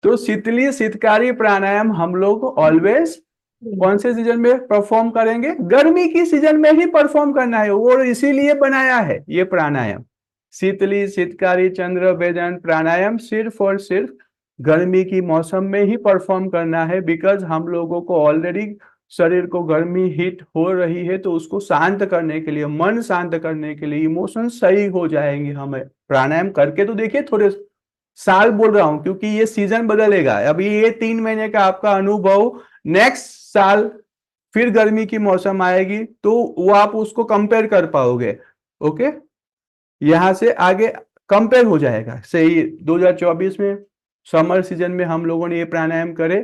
तो शीतली शीतकारी प्राणायाम हम लोग ऑलवेज कौन से सीजन में परफॉर्म करेंगे? गर्मी की सीजन में ही परफॉर्म करना है, और इसीलिए बनाया है ये प्राणायाम। शीतली शीतकारी चंद्र भेदन प्राणायाम सिर्फ और सिर्फ गर्मी की मौसम में ही परफॉर्म करना है, बिकॉज हम लोगों को ऑलरेडी शरीर को गर्मी हीट हो रही है, तो उसको शांत करने के लिए, मन शांत करने के लिए, इमोशन सही हो जाएंगे। हमें प्राणायाम करके तो देखिए, थोड़े साल बोल रहा हूं क्योंकि ये सीजन बदलेगा। अभी ये 3 महीने का आपका अनुभव, नेक्स्ट साल फिर गर्मी की मौसम आएगी तो वो आप उसको कंपेयर कर पाओगे, ओके। यहां से आगे कंपेयर हो जाएगा। सही 2024 में समर सीजन में हम लोगों ने ये प्राणायाम करे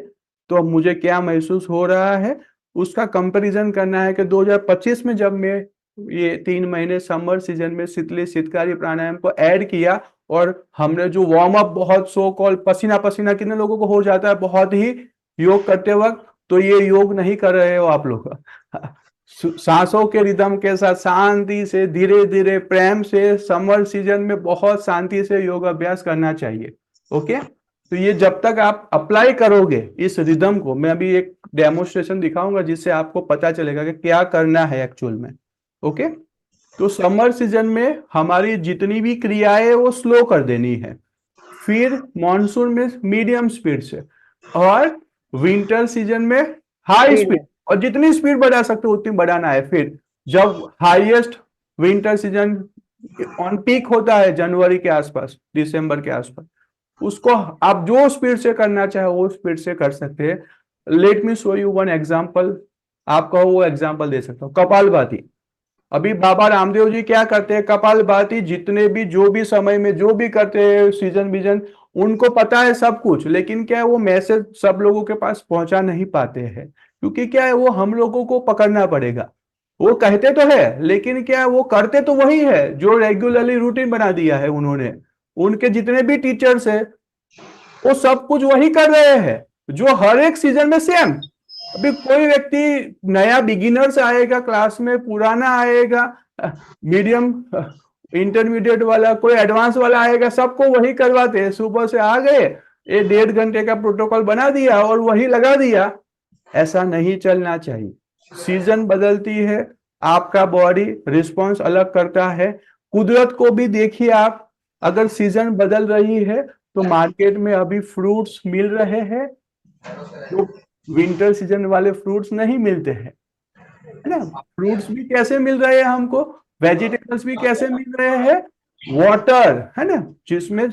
तो अब मुझे क्या महसूस हो रहा है, उसका कंपैरिजन करना है कि 2025 में जब मैं ये 3 महीने समर सीजन में शीतली शीतकारी प्राणायाम को ऐड किया और हमने जो वार्म अप, बहुत सो कॉल पसीना पसीना कितने लोगों को हो जाता है बहुत ही योग करते वक्त, तो ये योग नहीं कर रहे हो आप लोग। सांसों के रिदम के साथ शांति से, धीरे धीरे, प्रेम से समर सीजन में बहुत शांति से योग अभ्यास करना चाहिए, ओके। तो ये जब तक आप अप्लाई करोगे इस रिदम को, मैं अभी एक डेमोन्स्ट्रेशन दिखाऊंगा जिससे आपको पता चलेगा कि क्या करना है एक्चुअल में, ओके। तो समर सीजन में हमारी जितनी भी क्रियाएं वो स्लो कर देनी है, फिर मॉनसून में मीडियम स्पीड से, और विंटर सीजन में हाई स्पीड, और जितनी स्पीड बढ़ा सकते हो उतनी बढ़ाना है। फिर जब highest winter season on peak होता है जनवरी के आसपास, दिसंबर के आसपास, उसको आप जो स्पीड से करना चाहे वो स्पीड से कर सकते हैं। Let me show you one example, आपका वो एग्जांपल दे सकता हूँ। कपालभाति, अभी बाबा रामदेव जी क्या करते हैं, कपालभाति जितने भी जो भी समय में जो भी करते हैं सीजन विजन, उनको पता है सब कुछ, लेकिन क्या है वो मैसेज सब लोगों के पास पहुंचा नहीं पाते हैं, क्योंकि क्या है वो हम लोगों को पकड़ना पड़ेगा। वो कहते तो है लेकिन क्या है वो करते तो वही है जो रेगुलरली रूटीन बना दिया है उन्होंने, उनके जितने भी टीचर्स है वो सब कुछ वही कर रहे हैं जो हर एक सीजन में सेम। अभी कोई व्यक्ति नया बिगिनर्स आएगा क्लास में, पुराना आएगा, मीडियम इंटरमीडिएट वाला, कोई एडवांस वाला आएगा, सबको वही करवाते हैं। सुबह से आ गए, ये 1.5 घंटे का प्रोटोकॉल बना दिया और वही लगा दिया। ऐसा नहीं चलना चाहिए। सीजन बदलती है, आपका बॉडी रिस्पॉन्स अलग करता है। कुदरत को भी देखिए आप, अगर सीजन बदल रही है तो मार्केट में अभी फ्रूट्स मिल रहे हैं तो विंटर सीजन वाले फ्रूट्स नहीं मिलते हैं, है ना। फ्रूट्स भी कैसे मिल रहे हैं हमको, वेजिटेबल्स भी कैसे मिल रहे हैं, वाटर, है ना, जिसमें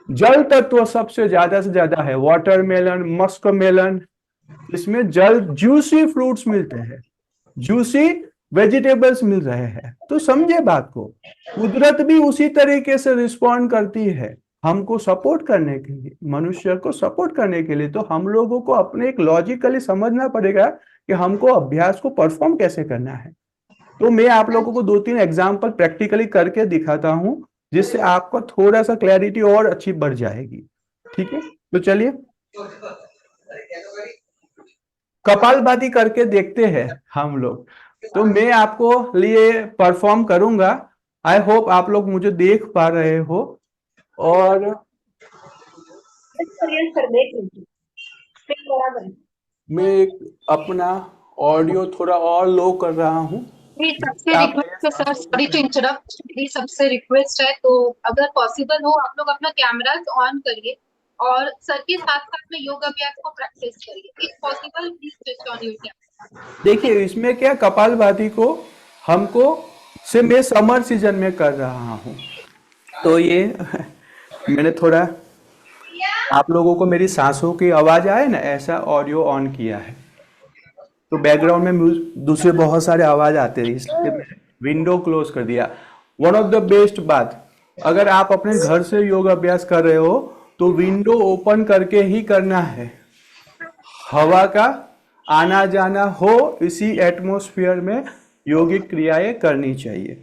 जल तत्व सबसे ज्यादा से ज्यादा है। वाटरमेलन, मस्क मेलन, इसमें जल, जूसी फ्रूट्स मिलते हैं, जूसी वेजिटेबल्स मिल रहे हैं। तो समझे बात को, कुदरत भी उसी तरीके से रिस्पॉन्ड करती है हमको सपोर्ट करने के लिए, मनुष्य को सपोर्ट करने के लिए। तो हम लोगों को अपने एक लॉजिकली समझना पड़ेगा कि हमको अभ्यास को परफॉर्म कैसे करना है। तो मैं आप लोगों को 2-3 एग्जाम्पल प्रैक्टिकली करके दिखाता हूं, जिससे आपको थोड़ा सा क्लैरिटी और अच्छी बढ़ जाएगी। ठीक है, तो चलिए कपालभाति करके देखते हैं हम लोग। तो मैं आपको लिए परफॉर्म करूंगा। आई होप आप लोग मुझे देख पा रहे हो। और सर देख लीजिए, फिर बराबर है। मैं अपना ऑडियो थोड़ा और लो कर रहा हूँ। सबसे रिक्वेस्ट है सर, सॉरी टू इंटरप्ट, मेरी सबसे रिक्वेस्ट है तो अगर पॉसिबल हो आप लोग अपना कैमरास ऑन करिए और सर के साथ साथ में योग अभ्यास को प्रैक्टिस करिए। If possible please switch on your camera. देखिए इसमें क्या, कपालभाति को हमको से मैं समर सीजन में कर रहा हूँ, तो ये मैंने थोड़ा आप लोगों को मेरी सांसों की आवाज आए ना, ऐसा ऑडियो ऑन किया है। तो बैकग्राउंड में दूसरे बहुत सारे आवाज आते हैं, इसलिए मैंने विंडो क्लोज कर दिया। वन ऑफ द बेस्ट बात, अगर आप अपने घर से योग अभ्यास कर रहे हो तो विंडो ओपन करके ही करना है, हवा का आना जाना हो, इसी एटमॉस्फेयर में योगिक क्रियाएं करनी चाहिए।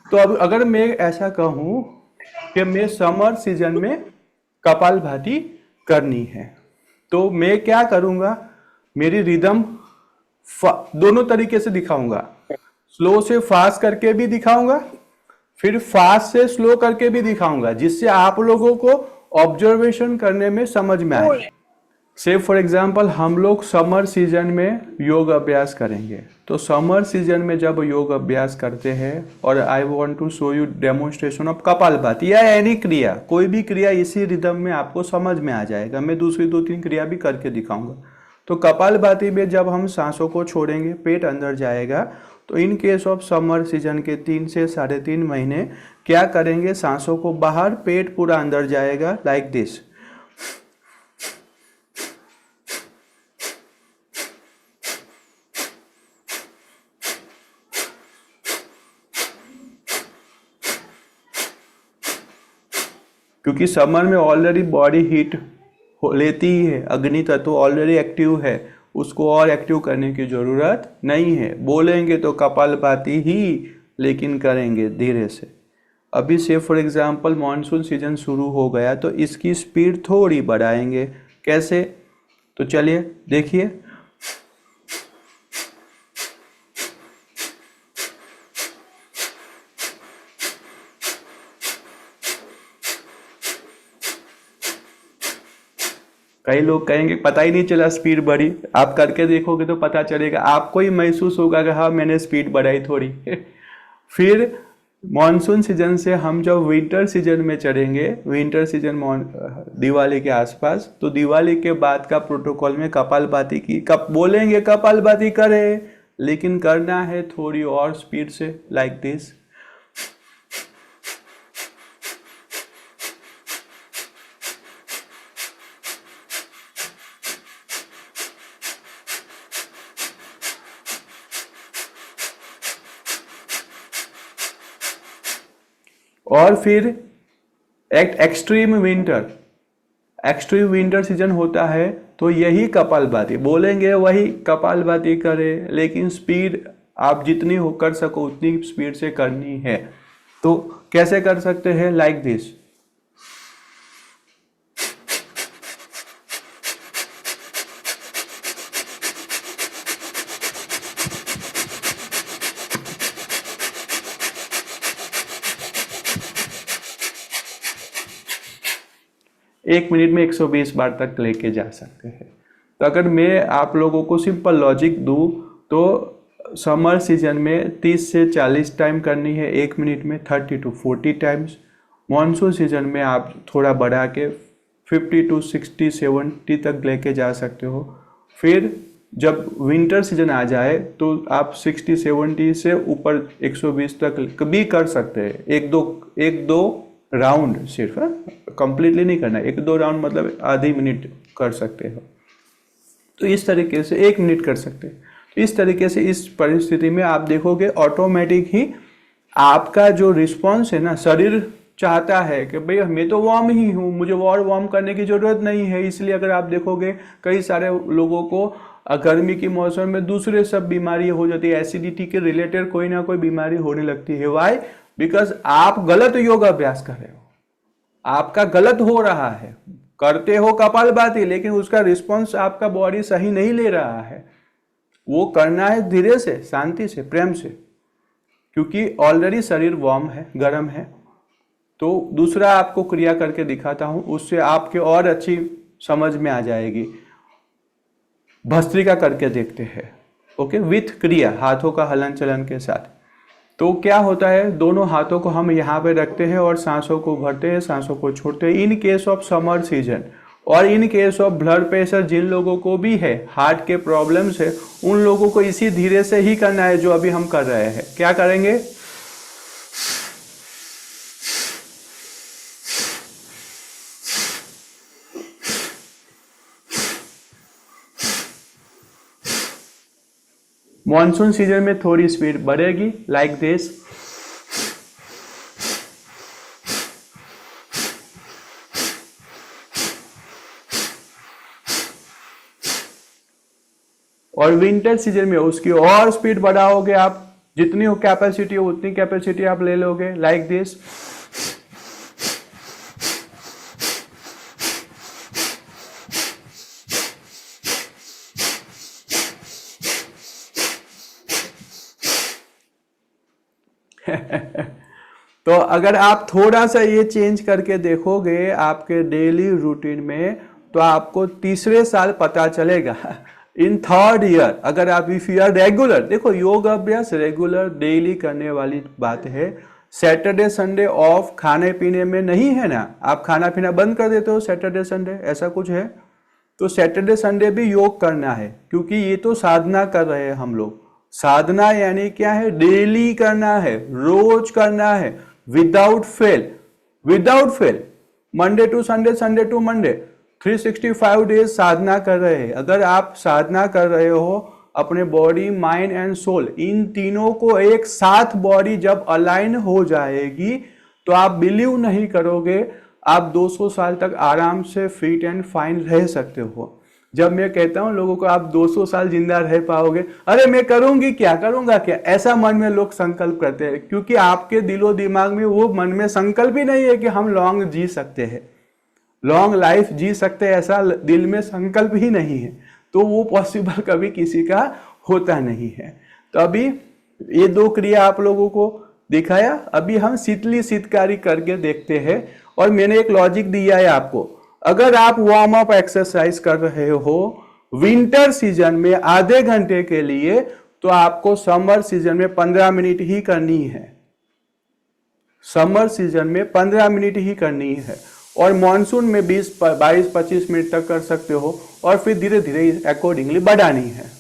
तो अब अगर मैं ऐसा कहूँ कि मैं समर सीजन में कपालभाति करनी है, तो मैं क्या करूँगा, मेरी रिदम दोनों तरीके से दिखाऊंगा। स्लो से फास्ट करके भी दिखाऊंगा, फिर फास्ट से स्लो करके भी दिखाऊंगा, जिससे आप लोगों को ऑब्जर्वेशन करने में समझ में आए। से फॉर एग्जांपल हम लोग समर सीजन में योग अभ्यास करेंगे, तो समर सीजन में जब योग अभ्यास करते हैं, और I want to show you demonstration of kapalbhati या एनी क्रिया, कोई भी क्रिया इसी रिदम में आपको समझ में आ जाएगा। मैं दूसरी 2-3 क्रिया भी करके दिखाऊंगा। तो कपालभाति में जब हम सांसों को छोड़ेंगे, पेट अंदर जाएगा, तो इन केस ऑफ समर सीजन के 3 से 3.5 महीने क्या करेंगे, सांसों को बाहर, पेट पूरा अंदर जाएगा, लाइक दिस। क्योंकि समर में ऑलरेडी बॉडी हीट लेती ही है, अग्नि तत्व ऑलरेडी एक्टिव है, उसको और एक्टिव करने की जरूरत नहीं है। बोलेंगे तो कपालभाति ही, लेकिन करेंगे धीरे से। अभी से फॉर एग्जांपल मॉनसून सीजन शुरू हो गया, तो इसकी स्पीड थोड़ी बढ़ाएंगे। कैसे, तो चलिए देखिए। कई लोग कहेंगे पता ही नहीं चला स्पीड बढ़ी, आप करके देखोगे तो पता चलेगा, आपको ही महसूस होगा कि हाँ मैंने स्पीड बढ़ाई थोड़ी। फिर मॉनसून सीजन से हम जब विंटर सीजन में चढ़ेंगे, विंटर सीजन दिवाली के आसपास, तो दिवाली के बाद का प्रोटोकॉल में कपालभाति की बोलेंगे कपालभाति करें, लेकिन करना है थोड़ी और स्पीड से, लाइक दिस। और फिर एक्सट्रीम विंटर सीजन होता है तो यही कपालभाति बोलेंगे, वही कपालभाति करें, लेकिन स्पीड आप जितनी हो कर सको उतनी स्पीड से करनी है। तो कैसे कर सकते हैं? Like this. एक मिनट में 120 बार तक लेके जा सकते हैं। तो अगर मैं आप लोगों को सिंपल लॉजिक दूं तो समर सीजन में 30 से 40 टाइम करनी है, एक मिनट में 30 to 40 टाइम्स। मॉनसून सीजन में आप थोड़ा बढ़ा के 50 to 60 70 तक लेके जा सकते हो। फिर जब विंटर सीजन आ जाए तो आप 60 70 से ऊपर 120 तक भी कर सकते हैं। एक दो राउंड सिर्फ, कंप्लीटली नहीं करना, 1-2 राउंड मतलब आधी मिनट कर सकते हो। तो इस तरीके से 1 मिनट कर सकते हैं। तो इस तरीके से इस परिस्थिति में आप देखोगे ऑटोमेटिक ही आपका जो रिस्पॉन्स है ना, शरीर चाहता है कि भाई मैं तो वार्म ही हूँ, मुझे और वार्म करने की जरूरत नहीं है। इसलिए अगर आप देखोगे कई सारे लोगों को गर्मी की मौसम में दूसरे सब बीमारी हो जाती है, एसिडिटी के रिलेटेड कोई ना कोई बीमारी होने लगती है। वाई? बिकॉज आप गलत योग अभ्यास कर रहे हो, आपका गलत हो रहा है। करते हो कपालभाति लेकिन उसका रिस्पॉन्स आपका बॉडी सही नहीं ले रहा है। वो करना है धीरे से, शांति से, प्रेम से, क्योंकि ऑलरेडी शरीर वार्म है, गर्म है। तो दूसरा आपको क्रिया करके दिखाता हूं, उससे आपके और अच्छी समझ में आ जाएगी। भस्त्रिका करके देखते हैं, ओके, विथ क्रिया, हाथों का हलन चलन के साथ। तो क्या होता है, दोनों हाथों को हम यहाँ पे रखते हैं और सांसों को भरते हैं, सांसों को छोड़ते हैं। In case of summer season और in case of blood pressure, जिन लोगों को भी है, हार्ट के प्रॉब्लम्स है, उन लोगों को इसी धीरे से ही करना है जो अभी हम कर रहे हैं। क्या करेंगे? मॉनसून सीजन में थोड़ी स्पीड बढ़ेगी, लाइक दिस। और विंटर सीजन में उसकी और स्पीड बढ़ाओगे आप, जितनी हो कैपेसिटी हो उतनी कैपेसिटी आप ले लोगे, लाइक दिस। तो अगर आप थोड़ा सा ये चेंज करके देखोगे आपके डेली रूटीन में, तो आपको तीसरे साल पता चलेगा। इन 3rd ईयर अगर आप इफ यू आर रेगुलर, देखो योग अभ्यास रेगुलर डेली करने वाली बात है। सैटरडे संडे ऑफ खाने पीने में नहीं है ना, आप खाना पीना बंद कर देते हो सैटरडे संडे, ऐसा कुछ है? तो सैटरडे संडे भी योग करना है, क्योंकि ये तो साधना कर रहे हैं हम लोग। साधना यानी क्या है? डेली करना है, रोज करना है, without fail, Monday to Sunday, Sunday to Monday, 365 days साधना कर रहे हैं। अगर आप साधना कर रहे हो, अपने बॉडी, माइंड एंड सोल, इन तीनों को एक साथ बॉडी जब अलाइन हो जाएगी तो आप बिलीव नहीं करोगे, आप 200 साल तक आराम से फिट एंड फाइन रह सकते हो। जब मैं कहता हूं लोगों को आप 200 साल जिंदा रह पाओगे, अरे मैं करूंगी क्या, करूंगा क्या, ऐसा मन में लोग संकल्प करते हैं, क्योंकि आपके दिलो दिमाग में वो मन में संकल्प ही नहीं है कि हम लॉन्ग जी सकते हैं, लॉन्ग लाइफ जी सकते हैं, ऐसा दिल में संकल्प ही नहीं है। तो वो पॉसिबल कभी किसी का होता नहीं है। तो अभी ये 2 क्रिया आप लोगों को दिखाया, अभी हम शीतली शीतकारी करके देखते हैं। और मैंने एक लॉजिक दिया है आपको, अगर आप वार्म अप एक्सरसाइज कर रहे हो विंटर सीजन में आधे घंटे के लिए, तो आपको समर सीजन में 15 मिनट ही करनी है। समर सीजन में 15 मिनट ही करनी है, और मॉनसून में 22-25 मिनट तक कर सकते हो, और फिर धीरे धीरे अकॉर्डिंगली बढ़ानी है।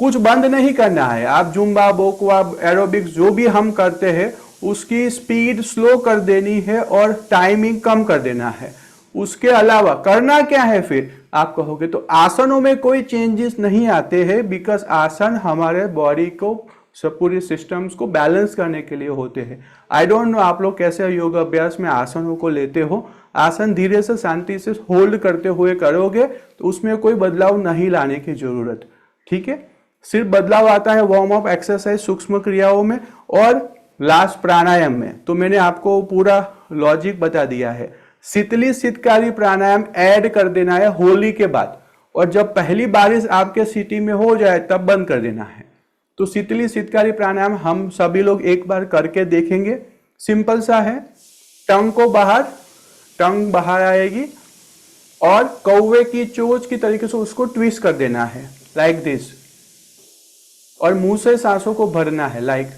कुछ बंद नहीं करना है। आप जुम्बा, बोकवा, एरोबिक्स जो भी हम करते हैं उसकी स्पीड स्लो कर देनी है और टाइमिंग कम कर देना है। उसके अलावा करना क्या है फिर आप कहोगे, तो आसनों में कोई चेंजेस नहीं आते हैं, बिकॉज आसन हमारे बॉडी को सब पूरी सिस्टम्स को बैलेंस करने के लिए होते हैं। आई डोंट नो आप लोग कैसे योग अभ्यास में आसनों को लेते हो। आसन धीरे से शांति से होल्ड करते हुए करोगे तो उसमें कोई बदलाव नहीं लाने की जरूरत, ठीक है। सिर्फ बदलाव आता है वार्म अप एक्सरसाइज सूक्ष्म क्रियाओं में और लास्ट प्राणायाम में। तो मैंने आपको पूरा लॉजिक बता दिया है। शीतली शीतकारी प्राणायाम ऐड कर देना है होली के बाद, और जब पहली बारिश आपके सिटी में हो जाए तब बंद कर देना है। तो शीतली शीतकारी प्राणायाम हम सभी लोग एक बार करके देखेंगे। सिंपल सा है, टंग बाहर आएगी और कौवे की चोंच की तरीके से उसको ट्विस्ट कर देना है लाइक दिस, और मुंह से सांसों को भरना है लाइक,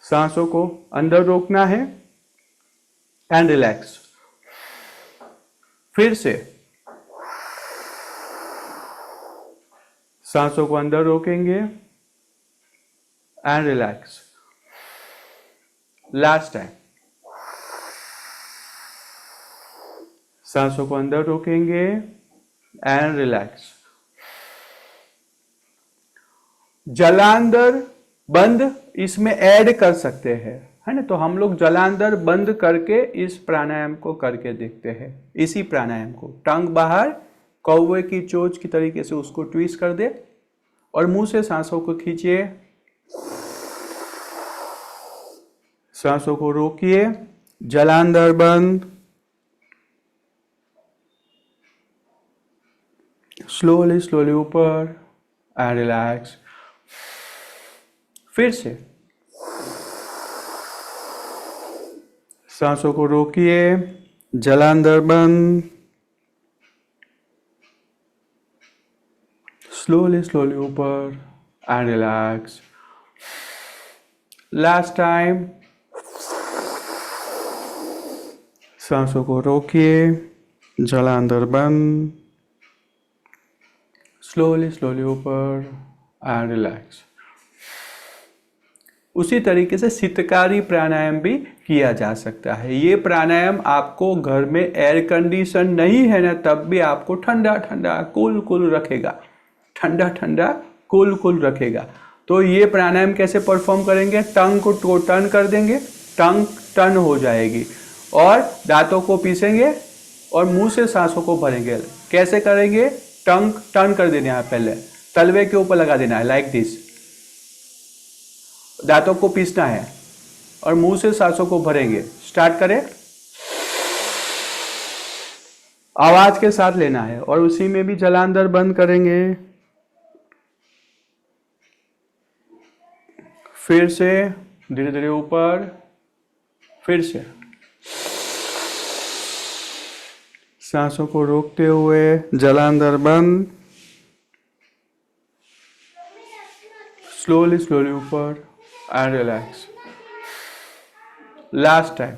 सांसों को अंदर रोकना है एंड रिलैक्स। फिर से सांसों को अंदर रोकेंगे एंड रिलैक्स। लास्ट टाइम सांसों को अंदर रोकेंगे एंड रिलैक्स। जलांदर बंद इसमें ऐड कर सकते हैं, है ना। तो हम लोग जलांदर बंद करके इस प्राणायाम को करके देखते हैं। इसी प्राणायाम को टंग बाहर, कौवे की चोंच की तरीके से उसको ट्विस्ट कर दे और मुंह से सांसों को खींचिए, सांसों को रोकिए, जलांदर बंद, स्लोली स्लोली ऊपर एंड रिलैक्स। फिर से सांसों को रोकिए, जलांदर बंद, स्लोली स्लोली ऊपर एंड रिलैक्स। लास्ट टाइम सांसों को रोकिए, जलांदर बंद, स्लोली स्लोली ऊपर एंड रिलैक्स। उसी तरीके से शीतकारी प्राणायाम भी किया जा सकता है। ये प्राणायाम आपको घर में एयर कंडीशन नहीं है ना, तब भी आपको ठंडा ठंडा कूल कूल रखेगा, ठंडा ठंडा कूल कूल रखेगा। तो ये प्राणायाम कैसे परफॉर्म करेंगे, टंग को टर्न कर देंगे, टंग टर्न हो जाएगी और दांतों को पीसेंगे और मुंह से सांसों को भरेंगे। कैसे करेंगे, टंग टर्न कर देना है, पहले तलवे के ऊपर लगा देना है लाइक दिस, दांतों को पीसना है और मुंह से सांसों को भरेंगे। स्टार्ट करें, आवाज के साथ लेना है और उसी में भी जलांदर बंद करेंगे। फिर से धीरे धीरे ऊपर, फिर से सांसों को रोकते हुए जलांदर बंद, स्लोली स्लोली ऊपर एंड रिलैक्स। लास्ट टाइम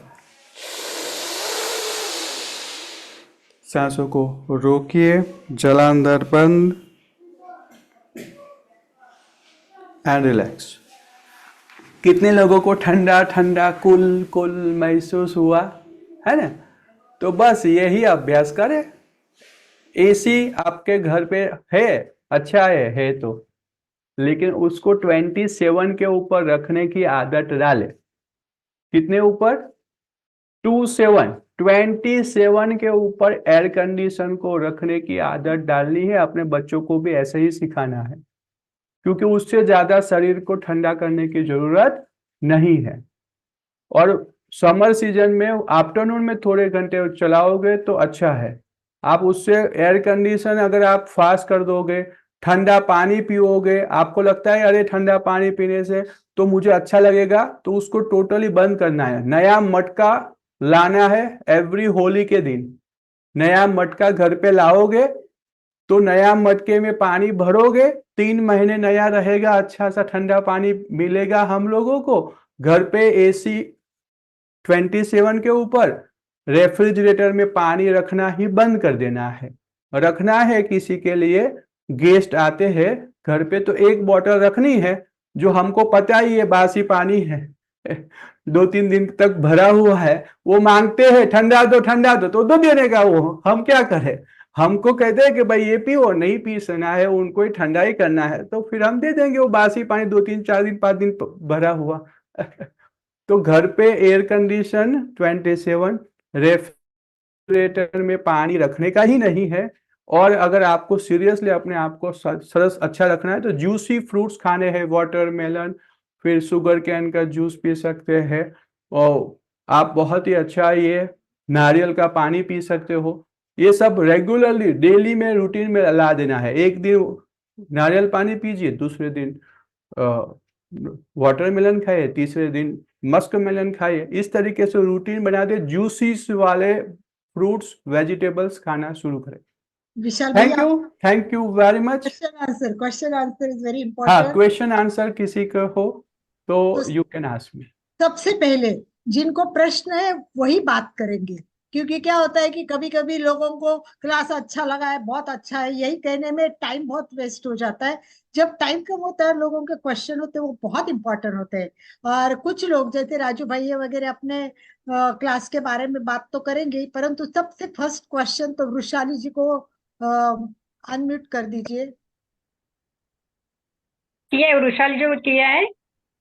सांसों को रोकिए, जलांदर बंद एंड रिलैक्स। कितने लोगों को ठंडा ठंडा कुल कुल महसूस हुआ है ना। तो बस यही अभ्यास करें। एसी आपके घर पे है, अच्छा है तो, लेकिन उसको 27 के ऊपर रखने की आदत डाले। कितने ऊपर, 27 के ऊपर एयर कंडीशन को रखने की आदत डालनी है। अपने बच्चों को भी ऐसे ही सिखाना है, क्योंकि उससे ज्यादा शरीर को ठंडा करने की जरूरत नहीं है। और समर सीजन में आफ्टरनून में थोड़े घंटे चलाओगे तो अच्छा है। आप उससे एयर कंडीशन अगर आप फास्ट कर दोगे, ठंडा पानी पियोगे, आपको लगता है अरे ठंडा पानी पीने से तो मुझे अच्छा लगेगा, तो उसको टोटली बंद करना है। नया मटका लाना है एवरी होली के दिन। नया मटका घर पे लाओगे तो नया मटके में पानी भरोगे, 3 महीने नया रहेगा, अच्छा सा ठंडा पानी मिलेगा हम लोगों को। घर पे एसी 27 के ऊपर, रेफ्रिजरेटर में पानी रखना ही बंद कर देना है। रखना है किसी के लिए, गेस्ट आते हैं घर पे तो 1 बोतल रखनी है, जो हमको पता ही है बासी पानी है 2-3 दिन तक भरा हुआ है। वो मांगते हैं ठंडा दो तो दो देने का, वो हम क्या करें, हमको कहते हैं कि भाई ये पियो, नहीं पीना है, उनको ही ठंडा ही करना है, तो फिर हम दे देंगे वो बासी पानी 2 3 4 दिन 5 दिन भरा हुआ। तो घर पे एयर कंडीशन 27 रेफ्रिजरेटर में पानी रखने का ही नहीं है। और अगर आपको सीरियसली अपने आप को सरस अच्छा रखना है तो जूसी फ्रूट्स खाने हैं, वाटरमेलन, फिर शुगर कैन का जूस पी सकते हैं, और आप बहुत ही अच्छा ये नारियल का पानी पी सकते हो। ये सब रेगुलरली डेली में रूटीन में ला देना है। एक दिन नारियल पानी पीजिए, दूसरे दिन वाटरमेलन खाइए, तीसरे दिन मस्क मेलन खाइए। इस तरीके से रूटीन बना दे, जूसीस वाले फ्रूट्स वेजिटेबल्स खाना शुरू करें। Vishal thank you very much. Question answer is very हाँ, इंपॉर्टेंट। क्वेश्चन आंसर किसी का हो तो यू कैन आस्क मी। सबसे पहले जिनको प्रश्न है वही बात करेंगे, क्योंकि क्या होता है कि कभी कभी लोगों को क्लास अच्छा लगा है, बहुत अच्छा है, यही कहने में टाइम बहुत वेस्ट हो जाता है। जब टाइम कम होता है, लोगों के क्वेश्चन होते हैं वो बहुत इंपॉर्टेंट होते हैं। और कुछ लोग जैसे राजू भाई वगैरह अपने क्लास के बारे में बात तो करेंगे ही, परंतु सबसे फर्स्ट क्वेश्चन तो वृषाली जी को अनम्यूट कर दीजिए। किया है वृषाली जो किया है,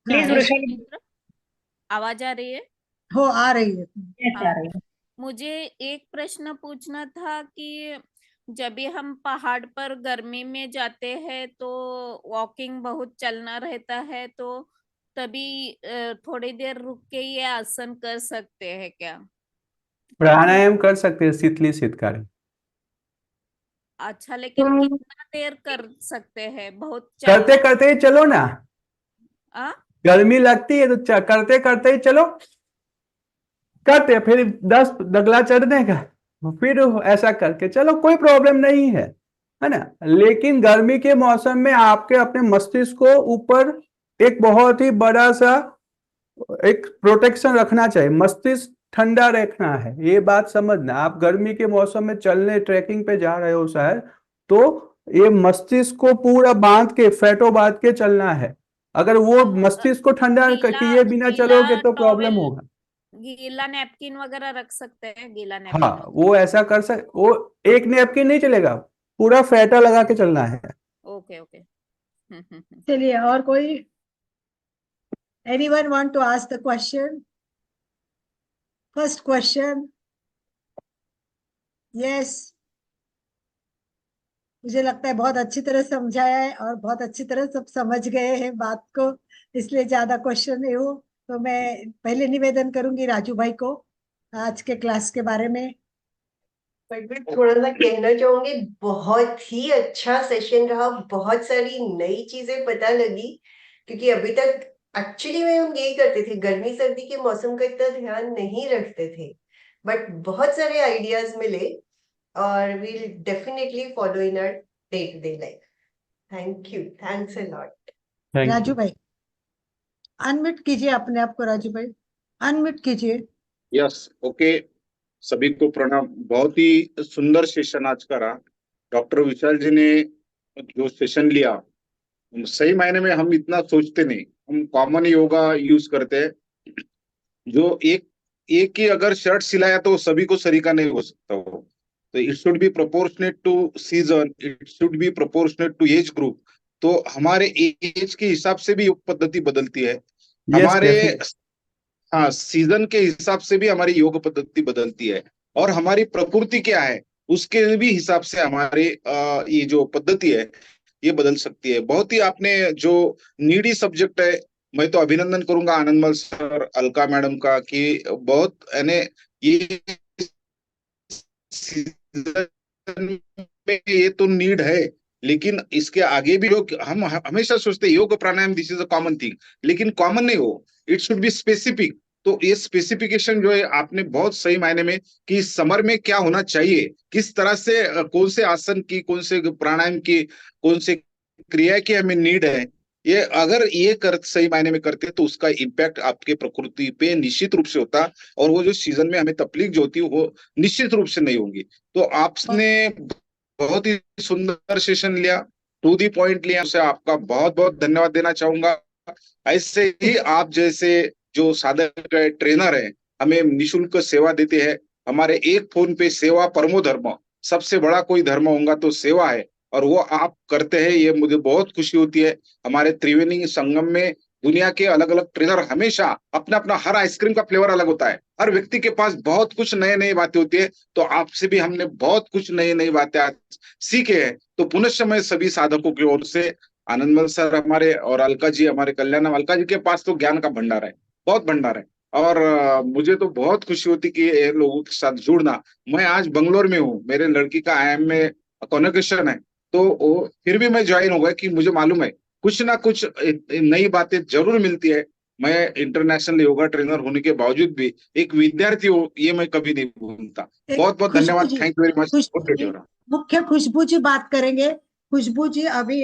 प्लीज हाँ, वृषाली। आवाज आ रही है? हो आ रही है। Yes, आ रही है। मुझे एक प्रश्न पूछना था कि जब भी हम पहाड़ पर गर्मी में जाते हैं तो वॉकिंग बहुत चलना रहता है, तो तभी थोड़ी देर रुक के ये आसन कर सकते हैं क्या? प्राणायाम कर सकते हैं, शीतली शीतकारी। अच्छा, लेकिन कितना देर कर सकते हैं? बहुत करते करते ही चलो ना। आ? गर्मी लगती है तो करते करते ही चलो, करते फिर 10 डगला चढ़ने का, फिर ऐसा करके चलो, कोई प्रॉब्लम नहीं है ना। लेकिन गर्मी के मौसम में आपके अपने मस्तिष्क को ऊपर एक बहुत ही बड़ा सा एक प्रोटेक्शन रखना चाहिए, मस्तिष्क ठंडा रखना है, ये बात समझना। आप गर्मी के मौसम में चलने ट्रैकिंग पे जा रहे हो शायद, तो ये मस्तिष्क को पूरा बांध के, फेटो बांध के चलना है। अगर वो मस्तिष्क को ठंडा किए बिना चलोगे तो प्रॉब्लम होगा। गीला नैपकिन वगैरह रख सकते हैं, गीला नैपकिन। हाँ, वो ऐसा कर सकते, वो एक नैपकिन नहीं चलेगा, पूरा फेटा लगा के चलना है। Okay okay. चलिए, और कोई? Anyone want to ask the question? First question. Yes. मुझे लगता है बहुत अच्छी तरह समझाया है और बहुत अच्छी तरह सब समझ गए हैं बात को, इसलिए ज्यादा क्वेश्चन नहीं हो। तो मैं पहले निवेदन करूंगी राजू भाई को आज के क्लास के बारे में। बट मैं थोड़ा सा कहना चाहूंगी, बहुत ही अच्छा सेशन रहा, बहुत सारी नई चीजें पता लगी, क्योंकि अभी तक एक्चुअली में हम यही करते थे, गर्मी सर्दी के मौसम का इतना ध्यान नहीं रखते थे, बट बहुत सारे आइडियाज मिले और we'll definitely follow in our day-to-day life. Thank you. Thanks a lot. Raju भाई अनम्यूट कीजिए अपने आप को, राजू भाई अनम्यूट कीजिए। Yes, okay. सभी को प्रणाम। बहुत ही सुंदर सेशन आज का रहा। डॉक्टर विशाल जी ने जो सेशन लिया, सही मायने में हम इतना सोचते नहीं, हम कॉमन योगा यूज करते हैं। जो एक ही अगर शर्ट सिलाया तो सभी को सरीका नहीं हो सकता हो, तो it should be proportionate to season, it should be proportionate to age group. तो हमारे एज के हिसाब से भी योग पद्धति बदलती है, हमारे हाँ सीजन के हिसाब से भी हमारी योग पद्धति बदलती है, और हमारी प्रकृति क्या है उसके भी हिसाब से हमारे ये जो पद्धति है ये बदल सकती है। बहुत ही आपने जो नीडी सब्जेक्ट है, मैं तो अभिनंदन करूंगा आनंदमल सर, अलका मैडम का, कि बहुत यानी ये ये तो नीड है, लेकिन इसके आगे भी लोग, हम हमेशा सोचते हैं yoga pranayama this is a common thing, लेकिन कॉमन नहीं हो, इट शुड बी स्पेसिफिक। तो ये स्पेसिफिकेशन जो है आपने बहुत सही मायने में कि समर में क्या होना चाहिए, किस तरह से कौन से आसन की, कौन से प्राणायाम की, कौन से क्रिया की हमें नीड है, ये अगर ये सही मायने में करते तो उसका इम्पैक्ट आपके प्रकृति पे निश्चित रूप से होता, और वो जो सीजन में हमें तकलीफ जो होती है वो निश्चित रूप से नहीं होगी। तो आपने बहुत ही सुंदर सेशन लिया, टू दी पॉइंट लिया, उसे आपका बहुत बहुत धन्यवाद देना चाहूंगा। ऐसे ही आप जैसे जो साधक ट्रेनर है, हमें निःशुल्क सेवा देते हैं। हमारे एक फोन पे सेवा परमो धर्म, सबसे बड़ा कोई धर्म होगा तो सेवा है, और वो आप करते हैं, ये मुझे बहुत खुशी होती है। हमारे त्रिवेणी संगम में दुनिया के अलग अलग ट्रेनर हमेशा अपना अपना, हर आइसक्रीम का फ्लेवर अलग होता है, हर व्यक्ति के पास बहुत कुछ नए नई बातें होती है। तो आपसे भी हमने बहुत कुछ नई नई बातें आज सीखे हैं। तो पुनश्च मैं सभी साधकों की ओर से, आनंदमल सर हमारे और अलका जी हमारे, कल्याण अलका जी के पास तो ज्ञान का भंडार है, बहुत भंडार है। और मुझे तो बहुत खुशी होती कि ये लोगों के साथ जुड़ना। मैं आज बंगलोर में हूँ, मेरे लड़की का IIM में कॉन्वोकेशन है, तो वो फिर भी मैं ज्वाइन हो गया कि मुझे मालूम है कुछ ना कुछ नई बातें जरूर मिलती है। मैं इंटरनेशनल योगा ट्रेनर होने के बावजूद भी एक विद्यार्थी हूँ, ये मैं कभी नहीं भूलता। बहुत बहुत खुशबू धन्यवाद, जी, थैंक यू वेरी मच। खुशबू जी, मुख्य खुशबू जी बात करेंगे। खुशबू जी अभी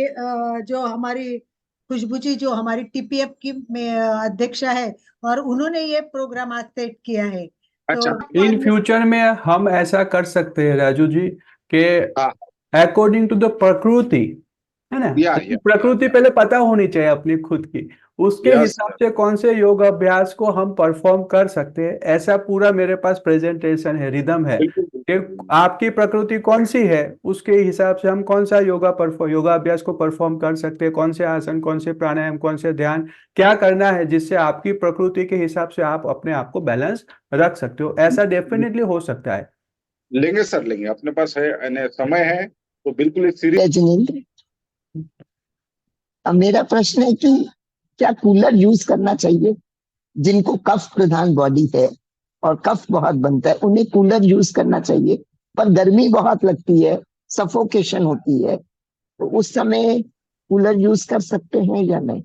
खुशबू जी जो हमारी TPF की अध्यक्षा है, और उन्होंने ये प्रोग्राम आज सेट किया है। अच्छा, तो इन फ्यूचर में हम ऐसा कर सकते हैं राजू जी कि हाँ, अकॉर्डिंग टू द प्रकृति, है ना, या जैसे प्रकृति पहले पता होनी चाहिए अपनी खुद की, उसके यस हिसाब से कौन से योग अभ्यास को हम परफॉर्म कर सकते हैं, ऐसा पूरा मेरे पास प्रेजेंटेशन है, रिदम है बिल्कुल कि आपकी प्रकृति कौन सी है, उसके हिसाब से हम कौन सा योगा अभ्यास को परफॉर्म कर सकते हैं, कौन से आसन, कौन से प्राणायाम, कौन से ध्यान, क्या करना है जिससे आपकी प्रकृति के हिसाब से आप अपने आप को बैलेंस रख सकते हो। ऐसा डेफिनेटली हो सकता है। लेंगे सर, लेंगे, अपने पास है, यानी समय है, तो बिल्कुल इस सीरीज। जिनेंद्र, अब मेरा प्रश्न है कि क्या कूलर यूज करना चाहिए? जिनको कफ प्रधान बॉडी है और कफ बहुत बनता है, उन्हें कूलर यूज करना चाहिए, पर गर्मी बहुत लगती है, सफोकेशन होती है, तो उस समय कूलर यूज कर सकते हैं या नहीं?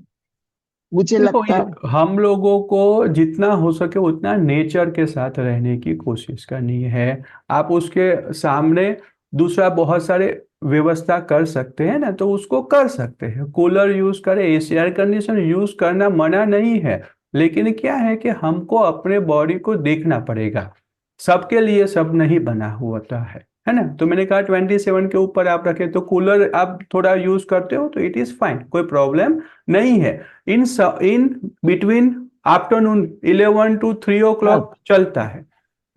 मुझे देखो, लगता ये है हम लोगों को जितना हो सके उतना नेचर के साथ रहने की कोशिश करनी है। आप उसके सामने दूसरा बहुत सारे व्यवस्था कर सकते हैं ना, तो उसको कर सकते हैं, कूलर यूज करें, AC एयर कंडीशन यूज करना मना नहीं है, लेकिन क्या है कि हमको अपने बॉडी को देखना पड़ेगा, सबके लिए सब नहीं बना हुआ है ना। तो मैंने कहा 27 के ऊपर आप रखें, तो कूलर आप थोड़ा यूज करते हो तो इट इज फाइन, कोई प्रॉब्लम नहीं है। In between afternoon 11 to 3 o'clock चलता है।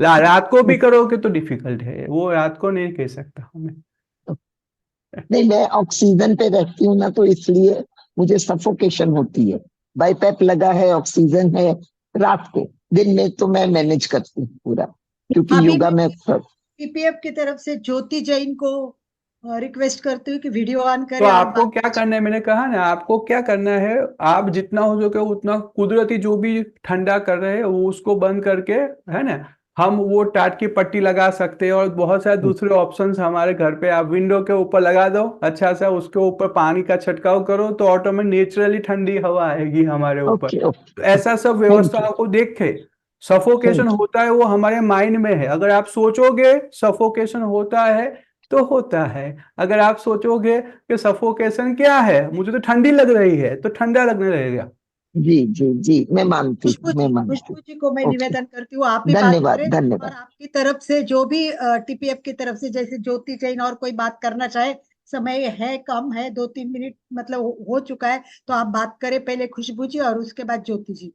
रात को भी करोगे तो डिफिकल्ट है, वो रात को नहीं कह सकता हमें। नहीं, मैं ऑक्सीजन पे रहती हूँ ना, तो इसलिए मुझे सफोकेशन होती है। बाईपैप लगा है, ऑक्सीजन है, रात को, दिन में तो मैं मैनेज करती हूँ पूरा, क्योंकि अभी योगा में PPF की तरफ से ज्योति जैन को रिक्वेस्ट करती हूँ कि वीडियो ऑन तो करे और आपको क्या करना है, मैंने कहा ना, आपको क्या करना है, आप जितना हो सके उतना कुदरती जो भी ठंडा कर रहे हैं वो उसको बंद करके, है ना, हम वो टाट की पट्टी लगा सकते हैं, और बहुत सारे दूसरे ऑप्शंस हमारे घर पे, आप विंडो के ऊपर लगा दो अच्छा सा, उसके ऊपर पानी का छिड़काव करो तो ऑटोमेटिक नेचुरली ठंडी हवा आएगी हमारे ऊपर। ओके ओके, तो ऐसा सब थैंक व्यवस्था यू, को देखे। Suffocation thank you. होता है वो हमारे माइंड में है, अगर आप सोचोगे सफोकेशन होता है तो होता है, अगर आप सोचोगे कि सफोकेशन क्या है, मुझे तो ठंडी लग रही है, तो ठंडा लगने लगेगा। जी जी जी, मैं मानती हूँ, मैं मानती खुशबू जी को मैं हूँ। ओके, निवेदन करती हूँ, आप भी बात धन्यवाद करें, और धन्यवाद। आपकी तरफ से जो भी TPF की तरफ से, जैसे ज्योति जैन और कोई बात करना चाहे, समय है कम है, 2-3 मिनट मतलब हो चुका है, तो आप बात करें पहले खुशबू जी और उसके बाद ज्योति जी।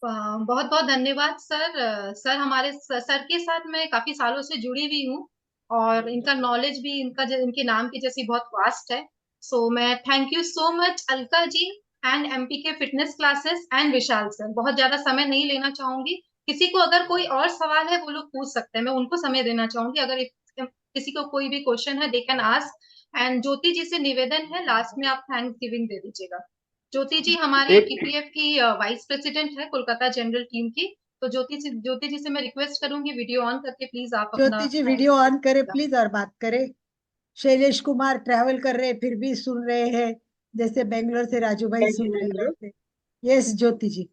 बहुत बहुत धन्यवाद सर। सर हमारे सर के साथ मैं काफी सालों से जुड़ी हुई हूँ, और इनका नॉलेज भी इनके नाम की जैसी बहुत वास्ट है। सो मैं thank you so much Alka ji and MPK fitness classes and Vishal sir. बहुत ज्यादा समय नहीं लेना चाहूंगी, किसी को अगर कोई और सवाल है वो लोग पूछ सकते हैं, मैं उनको समय देना चाहूंगी। अगर किसी को कोई भी क्वेश्चन है दे कैन आस्क। एंड ज्योति जी से निवेदन है, लास्ट में आप थैंक्स गिविंग दे दीजिएगा। ज्योति जी हमारी एक TPF की वाइस प्रेसिडेंट है कोलकाता जनरल टीम की। तो ज्योति जी से मैं रिक्वेस्ट करूंगी वीडियो ऑन करके प्लीज आप अपना ज्योति जी वीडियो ऑन करें प्लीज और बात करें। शैलेश कुमार ट्रैवल कर रहे हैं फिर भी सुन रहे हैं, जैसे बेंगलोर से राजू भाई सुन रहे हैं वैसे। यस ज्योति जी।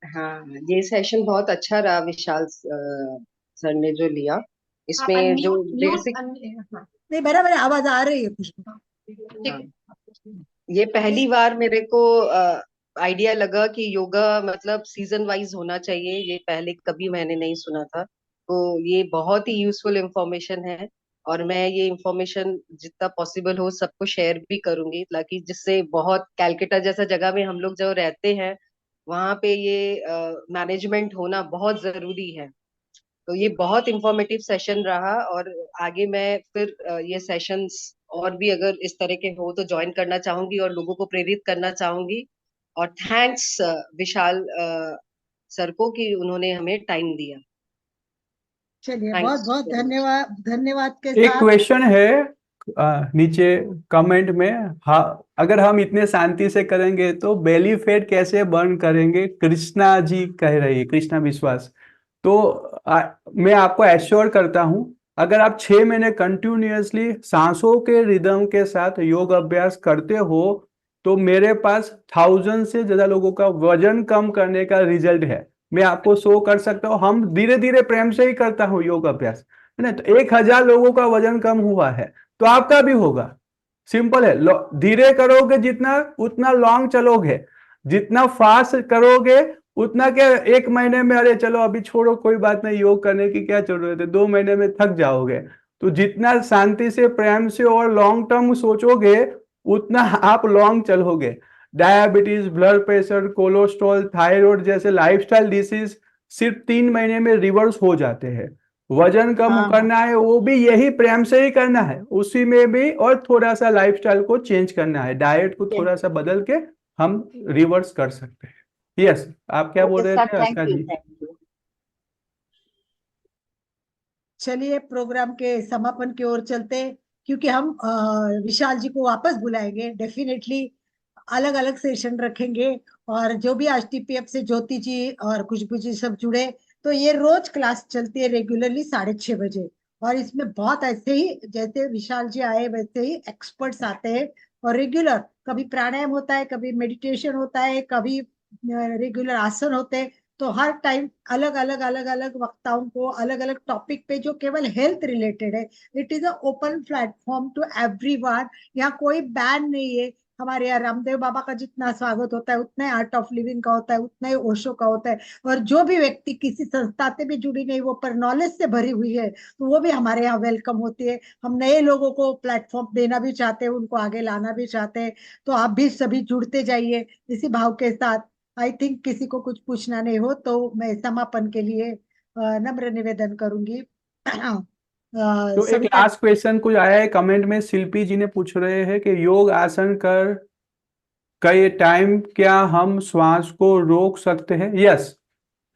हाँ, ये सेशन बहुत अच्छा रहा विशाल सर ने जो लिया, आप इसमें जो म्यूट बेसिक, हाँ, नहीं बराबर है, आवाज आ रही है खुशबू। ठीक है। ये पहली बार मेरे को आइडिया लगा कि योगा मतलब सीजन वाइज होना चाहिए, ये पहले कभी मैंने नहीं सुना था। तो ये बहुत ही यूजफुल इंफॉर्मेशन है, और मैं ये इंफॉर्मेशन जितना पॉसिबल हो सबको शेयर भी करूंगी, ताकि जिससे बहुत कैलकाटा जैसा जगह में हम लोग जो रहते हैं वहां पे ये मैनेजमेंट होना बहुत जरूरी है। तो ये बहुत इंफॉर्मेटिव सेशन रहा, और आगे मैं फिर ये सेशंस और भी अगर इस तरह के हो तो ज्वाइन करना चाहूंगी और लोगों को प्रेरित करना चाहूंगी। और थैंक्स विशाल सर को कि उन्होंने हमें टाइम दिया। चलिए, बहुत थैंक्स बहुत वेरी मच। धन्यवाद, धन्यवाद के एक साथ। क्वेश्चन है नीचे कमेंट में, हाँ, अगर हम इतने शांति से करेंगे तो बेली फैट कैसे बर्न करेंगे, कृष्णा जी कह रही है, कृष्णा विश्वास। तो मैं आपको एश्योर करता हूं, अगर आप 6 महीने कंटिन्यूअसली सांसों के रिदम के साथ योग अभ्यास करते हो तो मेरे पास 1000 से ज्यादा लोगों का वजन कम करने का रिजल्ट है। मैं आपको शो कर सकता हूँ, हम धीरे धीरे प्रेम से ही करता हूँ योग अभ्यास, है ना। तो 1000 लोगों का वजन कम हुआ है तो आपका भी होगा। सिंपल है, धीरे करोगे जितना उतना लॉन्ग चलोगे, जितना फास्ट करोगे उतना क्या 1 महीने में अरे चलो अभी छोड़ो कोई बात नहीं, योग करने की क्या जरूरत है, 2 महीने में थक जाओगे। तो जितना शांति से प्रेम से और लॉन्ग टर्म सोचोगे उतना आप लॉन्ग चलोगे। Diabetes, blood pressure, cholesterol, thyroid जैसे लाइफस्टाइल डिसीज सिर्फ 3 महीने में रिवर्स हो जाते हैं। वजन कम हाँ, करना है वो भी यही प्रेम से ही करना है, उसी में भी और थोड़ा सा लाइफस्टाइल को चेंज करना है, डाइट को थोड़ा सा बदल के हम रिवर्स कर सकते हैं। यस, आप क्या बोल ओके रहे सर, थे थैंक आस्था यू, जी? Thank you. चलिए प्रोग्राम के समापन की ओर चलते हैं, क्योंकि हम विशाल जी को वापस बुलाएंगे डेफिनेटली, अलग अलग सेशन रखेंगे। और जो भी आज टीपीएफ से ज्योति जी और खुशबू जी सब जुड़े, तो ये रोज क्लास चलती है रेगुलरली 6:30 बजे। और इसमें बहुत ऐसे ही जैसे विशाल जी आए वैसे ही एक्सपर्ट्स आते हैं, और रेगुलर कभी प्राणायाम होता है, कभी मेडिटेशन होता है, कभी रेगुलर आसन होते हैं। तो हर टाइम अलग अलग अलग अलग वक्ताओं को अलग अलग टॉपिक पे जो केवल हेल्थ रिलेटेड है। It is a open platform to everyone. यहाँ कोई बैन नहीं है। हमारे यहाँ रामदेव बाबा का जितना स्वागत होता है उतना ही आर्ट ऑफ लिविंग का होता है, उतना ही ओशो का होता है। और जो भी व्यक्ति किसी संस्था से भी जुड़ी नहीं, वो पर नॉलेज से भरी हुई है, तो वो भी हमारे यहाँ वेलकम होती है। हम नए लोगों को प्लेटफॉर्म देना भी चाहते हैं, उनको आगे लाना भी चाहते हैं। तो आप भी सभी जुड़ते जाइए इसी भाव के साथ। आई थिंक किसी को कुछ पूछना नहीं हो तो मैं समापन के लिए नम्र निवेदन करूंगी। तो एक सविता। लास्ट क्वेश्चन कुछ आया है कमेंट में, शिल्पी जी ने पूछ रहे हैं कि योग आसन कर कई टाइम क्या हम श्वास को रोक सकते हैं? यस,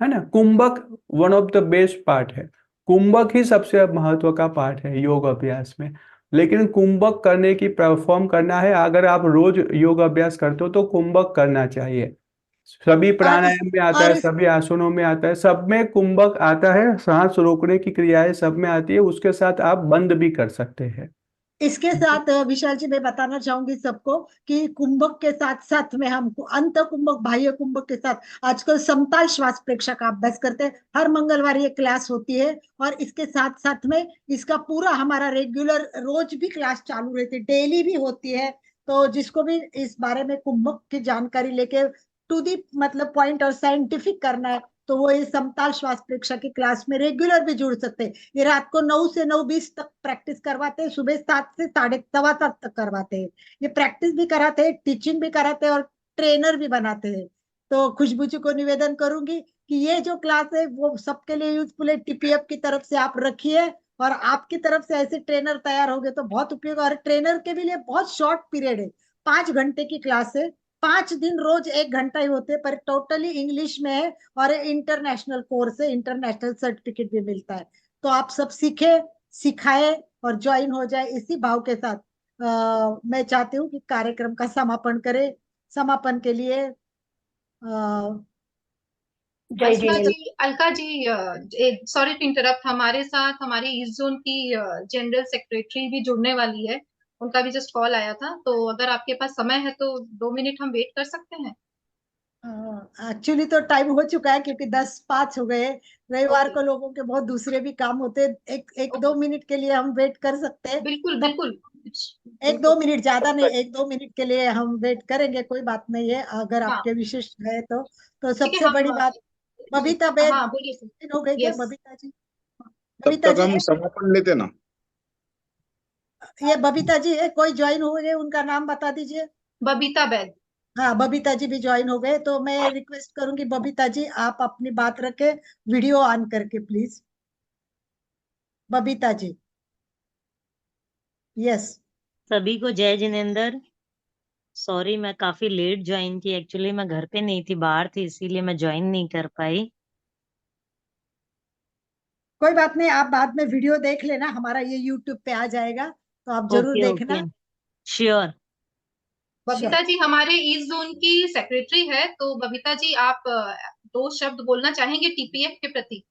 है ना। Kumbhaka one of the best part है, कुंभक ही सबसे महत्व का पार्ट है योग अभ्यास में। लेकिन कुंभक करने की परफॉर्म करना है, अगर आप रोज योग अभ्यास करते हो तो कुंभक करना चाहिए। सभी और इस प्राणायाम में आता और है, इस सभी आसनों में आता है, सब में कुंभक आता है, सांस रोकने की क्रियाएं सब में आती है, उसके साथ आप बंद भी कर सकते हैं। इसके साथ विशाल जी मैं बताना चाहूंगी सबको कि कुंभक के साथ साथ में हम अंत कुंभक बाह्य कुंभक के साथ आजकल समताल श्वास प्रेक्षा का अभ्यास करते हैं। हर मंगलवार ये क्लास होती है, और इसके साथ साथ में इसका पूरा हमारा रेगुलर रोज भी क्लास चालू रहती है, डेली भी होती है। तो जिसको भी इस बारे में कुंभक की जानकारी लेके टू दी मतलब पॉइंट और साइंटिफिक करना है, तो वो ये समताल श्वास प्रेक्षा की क्लास में रेगुलर भी जुड़ सकते हैं। ये रात को 9 से 9:20 तक प्रैक्टिस करवाते हैं, सुबह 7 से 7:15 तक करवाते हैं। ये प्रैक्टिस भी कराते हैं, टीचिंग भी कराते हैं, और ट्रेनर भी बनाते हैं। तो खुशबू जी को निवेदन करूंगी कि ये जो क्लास है वो सबके लिए यूजफुल है। टीपीएफ की तरफ से आप रखिए, और आपकी तरफ से ऐसे ट्रेनर तैयार हो गए तो बहुत उपयोग। और ट्रेनर के भी लिए बहुत शॉर्ट पीरियड है, 5 घंटे की क्लास है, 5 दिन रोज 1 घंटा ही होते, पर टोटली इंग्लिश में है, और इंटरनेशनल कोर्स है, इंटरनेशनल सर्टिफिकेट भी मिलता है। तो आप सब सीखे, सिखाए और ज्वाइन हो जाए, इसी भाव के साथ मैं चाहती हूँ कि कार्यक्रम का समापन करें। समापन के लिए जय Jinendra. Alka ji sorry to interrupt, हमारे साथ हमारी ईस्ट जोन की जनरल सेक्रेटरी भी जुड़ने वाली है, उनका भी जस्ट कॉल आया था। तो अगर आपके पास समय है तो 2 मिनट हम वेट कर सकते हैं। एक्चुअली तो टाइम हो चुका है, क्योंकि 10:05 हो गए। रविवार ओके को लोगों के बहुत दूसरे भी काम होते हैं। एक दो ओके, मिनट के लिए हम वेट कर सकते हैं। बिल्कुल तब बिल्कुल 1-2 मिनट, ज्यादा नहीं, तक 1-2 मिनट के लिए हम वेट करेंगे, कोई बात नहीं है अगर हाँ आपके विशेष है तो। ठीक है सबसे हम बड़ी बात, बबीता बेन हाँ बोलिए सर। हो गई क्या यस, बबीता जी? तब बबीता तक जी हम है? समापन लेते ना। ये बबीता जी है, कोई ज्वाइन हो गए, उनका नाम बता दीजिए। बबीता बैग। हाँ, बबीता जी भी ज्वाइन हो गए, तो मैं रिक्वेस्ट करूंगी बबीता जी आप अपनी बात रखें वीडियो ऑन करके प्लीज। बबीता जी। यस। सभी को जय जिनेंद्र। सॉरी मैं काफी लेट ज्वाइन की, एक्चुअली मैं घर पे नहीं थी, बाहर थी, इसीलिए मैं ज्वाइन नहीं कर पाई। कोई बात नहीं, आप बाद में वीडियो देख लेना, हमारा ये यूट्यूब पे आ जाएगा, तो आप जरूर ओके देखना। Okay, sure. बबीता जी हमारे ईस्ट जोन की सेक्रेटरी है, तो बबीता जी आप 2 शब्द बोलना चाहेंगे टीपीएफ के प्रति?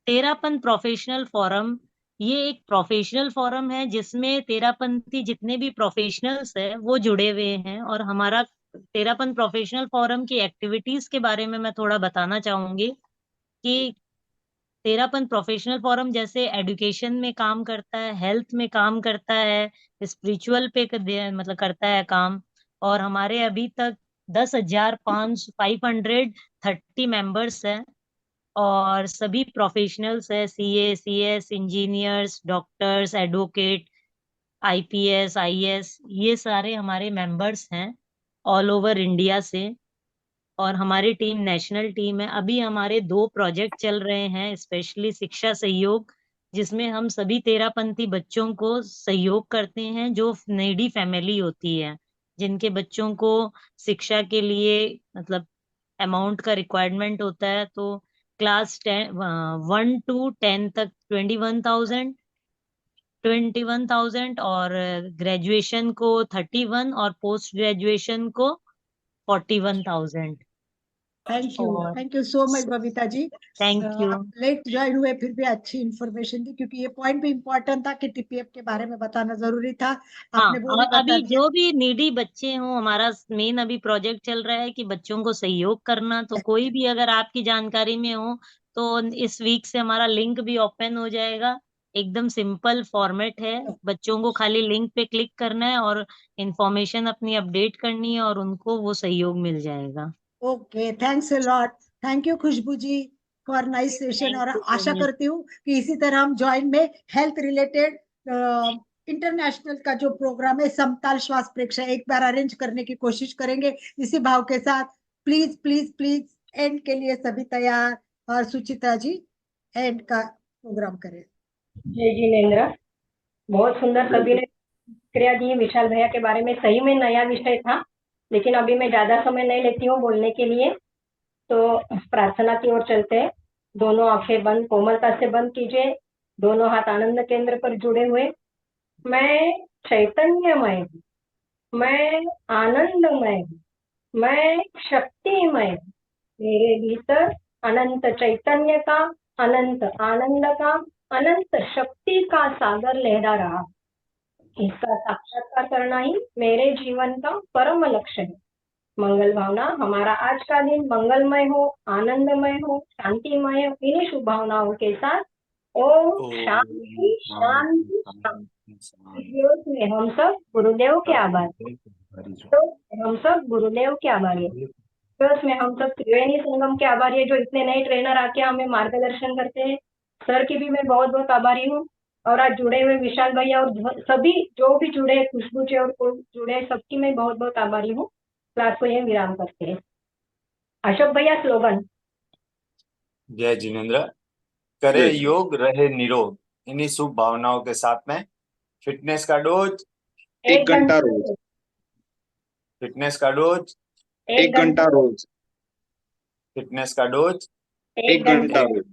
तेरापन प्रोफेशनल फोरम, ये एक प्रोफेशनल फोरम है जिसमें तेरापंथी जितने भी प्रोफेशनल्स है वो जुड़े हुए हैं। और हमारा तेरापन प्रोफेशनल फोरम की एक्टिविटीज के बारे में मैं थोड़ा बताना चाहूंगी कि तेरापन प्रोफेशनल फोरम जैसे एजुकेशन में काम करता है, हेल्थ में काम करता है, स्पिरिचुअल पे मतलब करता है काम। और हमारे अभी तक 10,530 मेंबर्स हैं और सभी प्रोफेशनल्स है, CA, CS, engineers, doctors, advocate, IPS, IAS, ये सारे हमारे मेंबर्स हैं ऑल ओवर इंडिया से। और हमारी टीम नेशनल टीम है। अभी हमारे 2 प्रोजेक्ट चल रहे हैं, स्पेशली शिक्षा सहयोग, जिसमें हम सभी तेरापंथी बच्चों को सहयोग करते हैं जो नीडी फैमिली होती है, जिनके बच्चों को शिक्षा के लिए मतलब अमाउंट का रिक्वायरमेंट होता है। तो क्लास 1 to 10 तक 21,000 और ग्रेजुएशन को 31 और पोस्ट ग्रेजुएशन को 41,000। और thank you so much Babita ji. Thank you. आप लेट ज्वाइन हुए, फिर भी अच्छी इन्फॉर्मेशन दी, क्योंकि ये पॉइंट भी इम्पोर्टेंट था कि टीपीएफ के बारे में बताना जरूरी था। हाँ, आपने वो और भी बता अभी दिया। जो भी नीडी बच्चे हों, हमारा मेन अभी प्रोजेक्ट चल रहा है कि बच्चों को सहयोग करना। तो कोई भी अगर आपकी जानकारी में हो तो इस वीक से हमारा लिंक भी ओपन हो जाएगा। एकदम सिंपल फॉर्मेट है, बच्चों को खाली लिंक पे क्लिक करना है और इंफॉर्मेशन अपनी अपडेट करनी है और उनको वो सहयोग मिल जाएगा। Okay, thanks a lot. Thank you Khushboo ji for nice session. और आशा करती हूँ कि इसी तरह हम ज्वाइन में हेल्थ रिलेटेड इंटरनेशनल का जो प्रोग्राम है समताल श्वास प्रेक्षा एक बार अरेंज करने की कोशिश करेंगे इसी भाव के साथ। प्लीज प्लीज प्लीज एंड के लिए सभी तैयार। और सुचिता जी एंड का प्रोग्राम करें। जय जिनेंद्र। बहुत सुंदर सभी ने क्रिया दी विशाल भैया के बारे में। सही में नया विषय था, लेकिन अभी मैं ज्यादा समय नहीं लेती हूँ बोलने के लिए, तो प्रार्थना की ओर चलते हैं। दोनों आंखें बंद, कोमलता से बंद कीजिए, दोनों हाथ आनंद केंद्र पर जुड़े हुए। मैं चैतन्यमय हूँ, मैं आनंदमय हूँ, मैं शक्तिमय हूँ। मेरे भीतर अनंत चैतन्य का, अनंत आनंद का, अनंत शक्ति का सागर लहरा रहा। इसका साक्षात्कार करना ही मेरे जीवन का परम लक्ष्य है। मंगल भावना हमारा आज का दिन मंगलमय हो, आनंदमय हो, शांतिमय हो। इन्हीं शुभ भावनाओं के साथ ओम शांति शांति शांति। में हम सब गुरुदेव के आभारी, हम सब गुरुदेव के आभारी है। में हम सब त्रिवेणी संगम के आभारी है, जो इतने नए ट्रेनर आके हमें मार्गदर्शन करते हैं। सर की भी मैं बहुत बहुत आभारी हूँ। और आज जुड़े हुए विशाल भैया और सभी जो भी जुड़े, खुशबू जी और कोई जुड़े, सबकी मैं बहुत बहुत आभारी हूँ। क्लास को यही विराम करते हैं। अशोक भैया स्लोगन। जय जिनेंद्र। करे योग रहे निरोग, इन्हीं शुभ भावनाओं के साथ में फिटनेस का डोज 1 घंटा रोज, फिटनेस का डोज 1 घंटा रोज, फिटनेस का डोज 1 घंटा रोज।